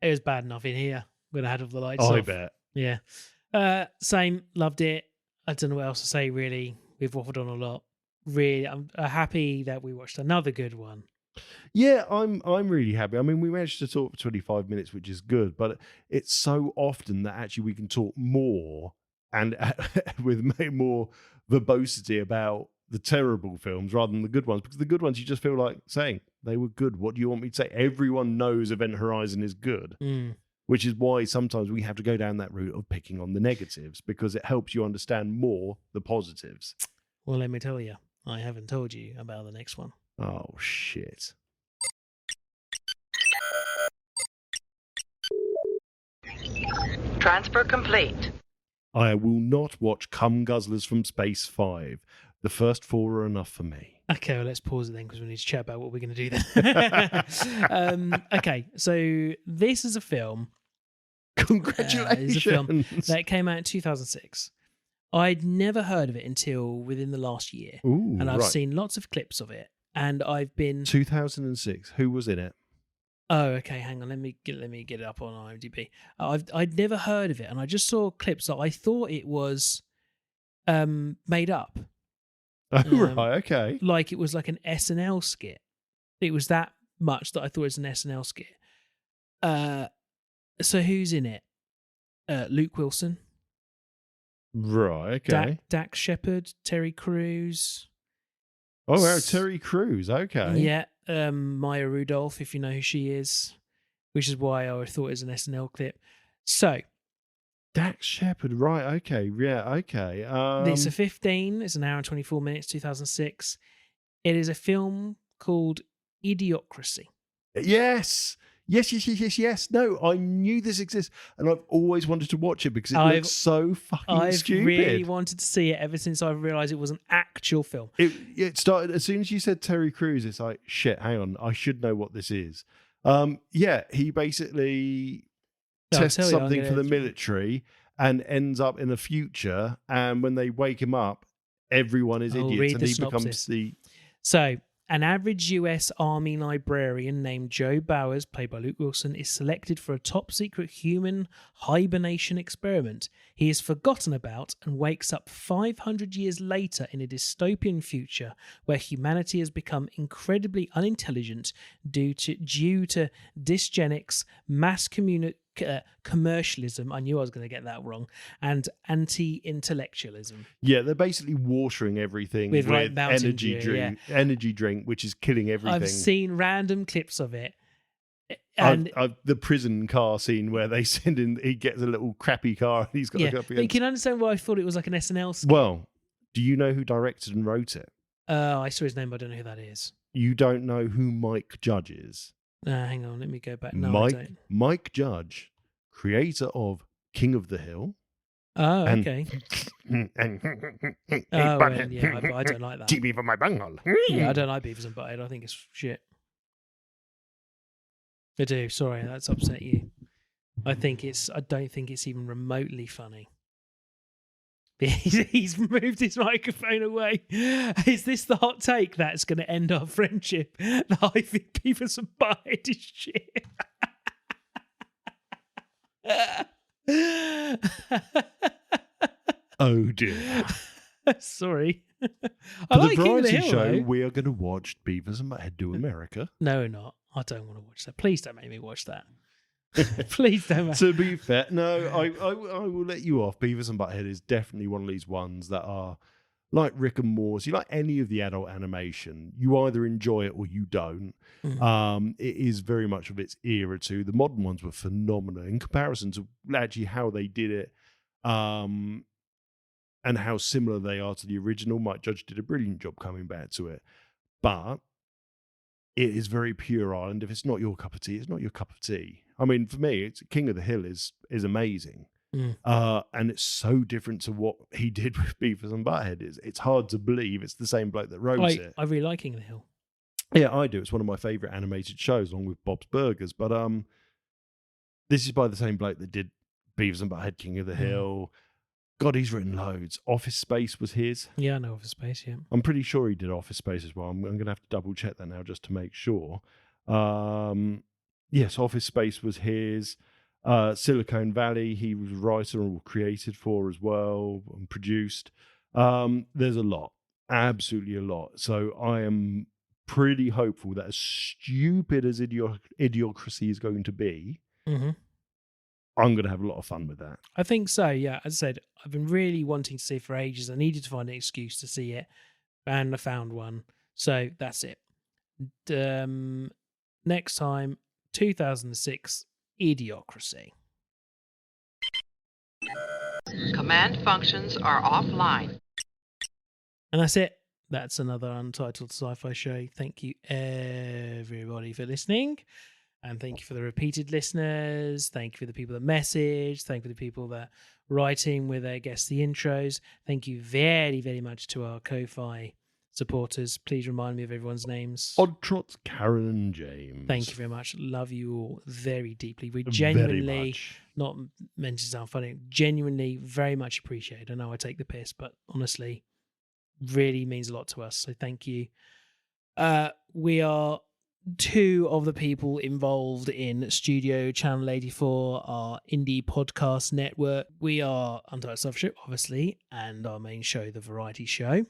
It was bad enough in here when I had all the lights I off. bet. Yeah. Same, loved it. I don't know what else to say, really. We've waffled on a lot. Really, I'm happy that we watched another good one. Yeah, I'm really happy. I mean, we managed to talk for 25 minutes, which is good, but it's so often that actually we can talk more and with more verbosity about the terrible films rather than the good ones, because the good ones you just feel like saying they were good. What do you want me to say? Everyone knows Event Horizon is good, which is why sometimes we have to go down that route of picking on the negatives, because it helps you understand more the positives. Well, let me tell you, I haven't told you about the next one. Oh, shit. Transfer complete. I will not watch Cum Guzzlers from Space 5. The first 4 are enough for me. Okay, well, let's pause it then, because we need to chat about what we're going to do then. Okay, so this is a film. Congratulations. It's a film that came out in 2006. I'd never heard of it until within the last year. Ooh, and I've right. seen lots of clips of it. And I've been 2006. Who was in it? Oh, okay. Hang on. Let me get it up on IMDb. I'd never heard of it, and I just saw clips that I thought it was made up. Oh, right. Okay. Like it was like an SNL skit. It was that much that I thought it was an SNL skit. So who's in it? Luke Wilson. Right. Okay. Dax Shepard, Terry Crews. Oh, wow, Terry Crews. Okay. Yeah. Maya Rudolph, if you know who she is, which is why I thought it was an SNL clip. So, Dax Shepard, right? Okay, yeah, okay. It's a 15. It's an hour and 24 minutes. 2006. It is a film called Idiocracy. Yes. No, I knew this exists, and I've always wanted to watch it because it looks so fucking stupid. I've really wanted to see it ever since I realised it was an actual film. It started as soon as you said Terry Crews. It's like, shit, hang on, I should know what this is. Yeah, he basically tests something for the military and ends up in the future. And when they wake him up, everyone is idiots, read and the he becomes synopsis. the... So, an average US Army librarian named Joe Bowers, played by Luke Wilson, is selected for a top-secret human hibernation experiment. He is forgotten about and wakes up 500 years later in a dystopian future where humanity has become incredibly unintelligent due to dysgenics, mass commercialism, I knew I was going to get that wrong, and anti-intellectualism. Yeah, they're basically watering everything With, with like, Mountain energy Dew, drink, energy drink, which is killing everything. I've seen random clips of it. And the prison car scene where they send in, he gets a little crappy car and he's got to go up but you against... can understand why I thought it was like an SNL skit. Well, do you know who directed and wrote it? I saw his name, but I don't know who that is. You don't know who Mike Judge is? Hang on, let me go back. No, I don't. Mike Judge, creator of King of the Hill. Oh, and, okay. and Oh, well, yeah, I don't like that. TV for my bunghole. Yeah, I don't like Beavis and Butthead. I think it's shit. I do. Sorry, that's upset you. I don't think it's even remotely funny. He's moved his microphone away. Is this the hot take that's going to end our friendship? That I think Beavis and Butthead is shit. Oh dear. Sorry. I For like the King of the variety Hill, show, though. we are going to watch Beavis and Butthead Do America. No, we're not. I don't want to watch that. Please don't make me watch that. Please don't. To be fair, no, I will let you off. Beavis and Butthead is definitely one of these ones that are like Rick and Morty, like any of the adult animation. You either enjoy it or you don't. Mm. It is very much of its era too. The modern ones were phenomenal in comparison to actually how they did it, and how similar they are to the original. Mike Judge did a brilliant job coming back to it, but it is very puerile, and if it's not your cup of tea, it's not your cup of tea. I mean, for me, it's King of the Hill is amazing. And it's so different to what he did with Beavis and Butthead. It's hard to believe it's the same bloke that wrote it. I really like King of the Hill. Yeah, I do. It's one of my favourite animated shows, along with Bob's Burgers. But this is by the same bloke that did Beavis and Butthead, King of the Hill. God, he's written loads. Office Space was his. Yeah, I know Office Space, yeah. I'm pretty sure he did Office Space as well. I'm going to have to double check that now just to make sure. Yes, Office Space was his. Silicon Valley, he was a writer and created for as well and produced. There's a lot, absolutely a lot. So I am pretty hopeful that as stupid as Idiocracy is going to be, I'm going to have a lot of fun with that. I think so, yeah. As I said, I've been really wanting to see it for ages. I needed to find an excuse to see it, and I found one. So that's it. Next time, 2006, Idiocracy. Command functions are offline. And that's it. That's another Untitled Sci-Fi show. Thank you, everybody, for listening. And thank you for the repeated listeners. Thank you for the people that message. Thank you for the people that writing with, I guess, the intros. Thank you very, very much to our Ko-Fi supporters. Please remind me of everyone's names. Odd Trots, Karen and James. Thank you very much. Love you all very deeply. We genuinely, not meant to sound funny, genuinely very much appreciate it. I know I take the piss, but honestly, really means a lot to us. So thank you. We are two of the people involved in Studio Channel 84, our indie podcast network. We are Untitled Sci-Fi Show, obviously, and our main show, The Variety Show.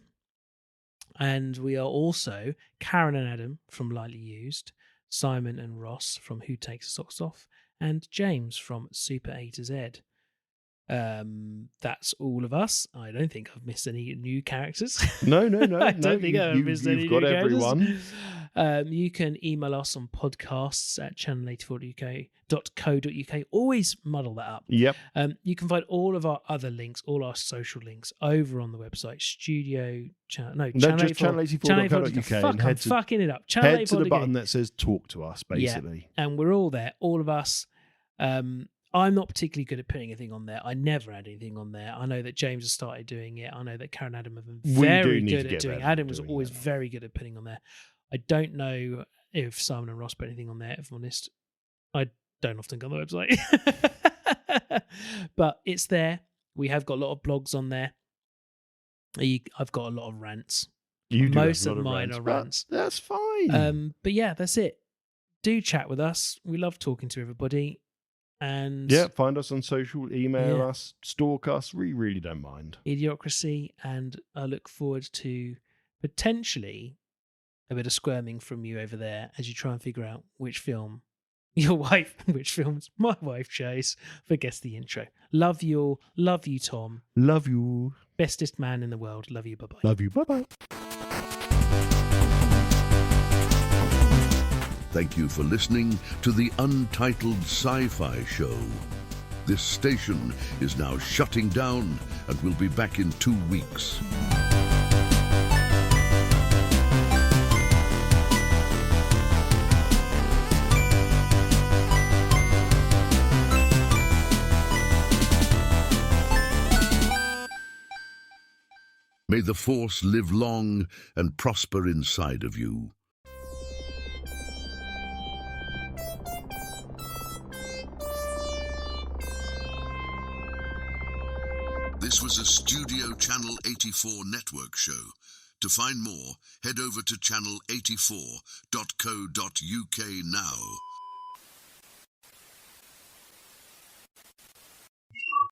And we are also Karen and Adam from Lightly Used, Simon and Ross from Who Takes the Socks Off, and James from Super A to Z. That's all of us. I don't think I've missed any new characters. No. I don't think I've missed any You've got new everyone. You can email us on podcasts at channel84.co.uk. Always muddle that up. Yep. You can find all of our other links, all our social links, over on the website channel84.co.uk. Fuck, I'm fucking it up. Head to the button that says talk to us, basically. Yeah. And we're all there, all of us. I'm not particularly good at putting anything on there. I never had anything on there. I know that James has started doing it. I know that Karen and Adam have been very good at doing it. Adam was always very good at putting on there. I don't know if Simon and Ross put anything on there, if I'm honest. I don't often go on the website. But it's there. We have got a lot of blogs on there. I've got a lot of rants. You do Most have a of lot mine rants, are but rants. That's fine. But yeah, that's it. Do chat with us. We love talking to everybody. And yeah, find us on social, email us, stalk us. We really don't mind. Idiocracy, and I look forward to potentially a bit of squirming from you over there as you try and figure out which film which films my wife chose for Guess the Intro. Love you all. Love you, Tom. Love you. Bestest man in the world. Love you. Bye-bye. Love you. Bye-bye. Thank you for listening to the Untitled Sci-Fi Show. This station is now shutting down and will be back in 2 weeks. May the Force live long and prosper inside of you. This was a Studio Channel 84 network show. To find more, head over to channel84.co.uk now.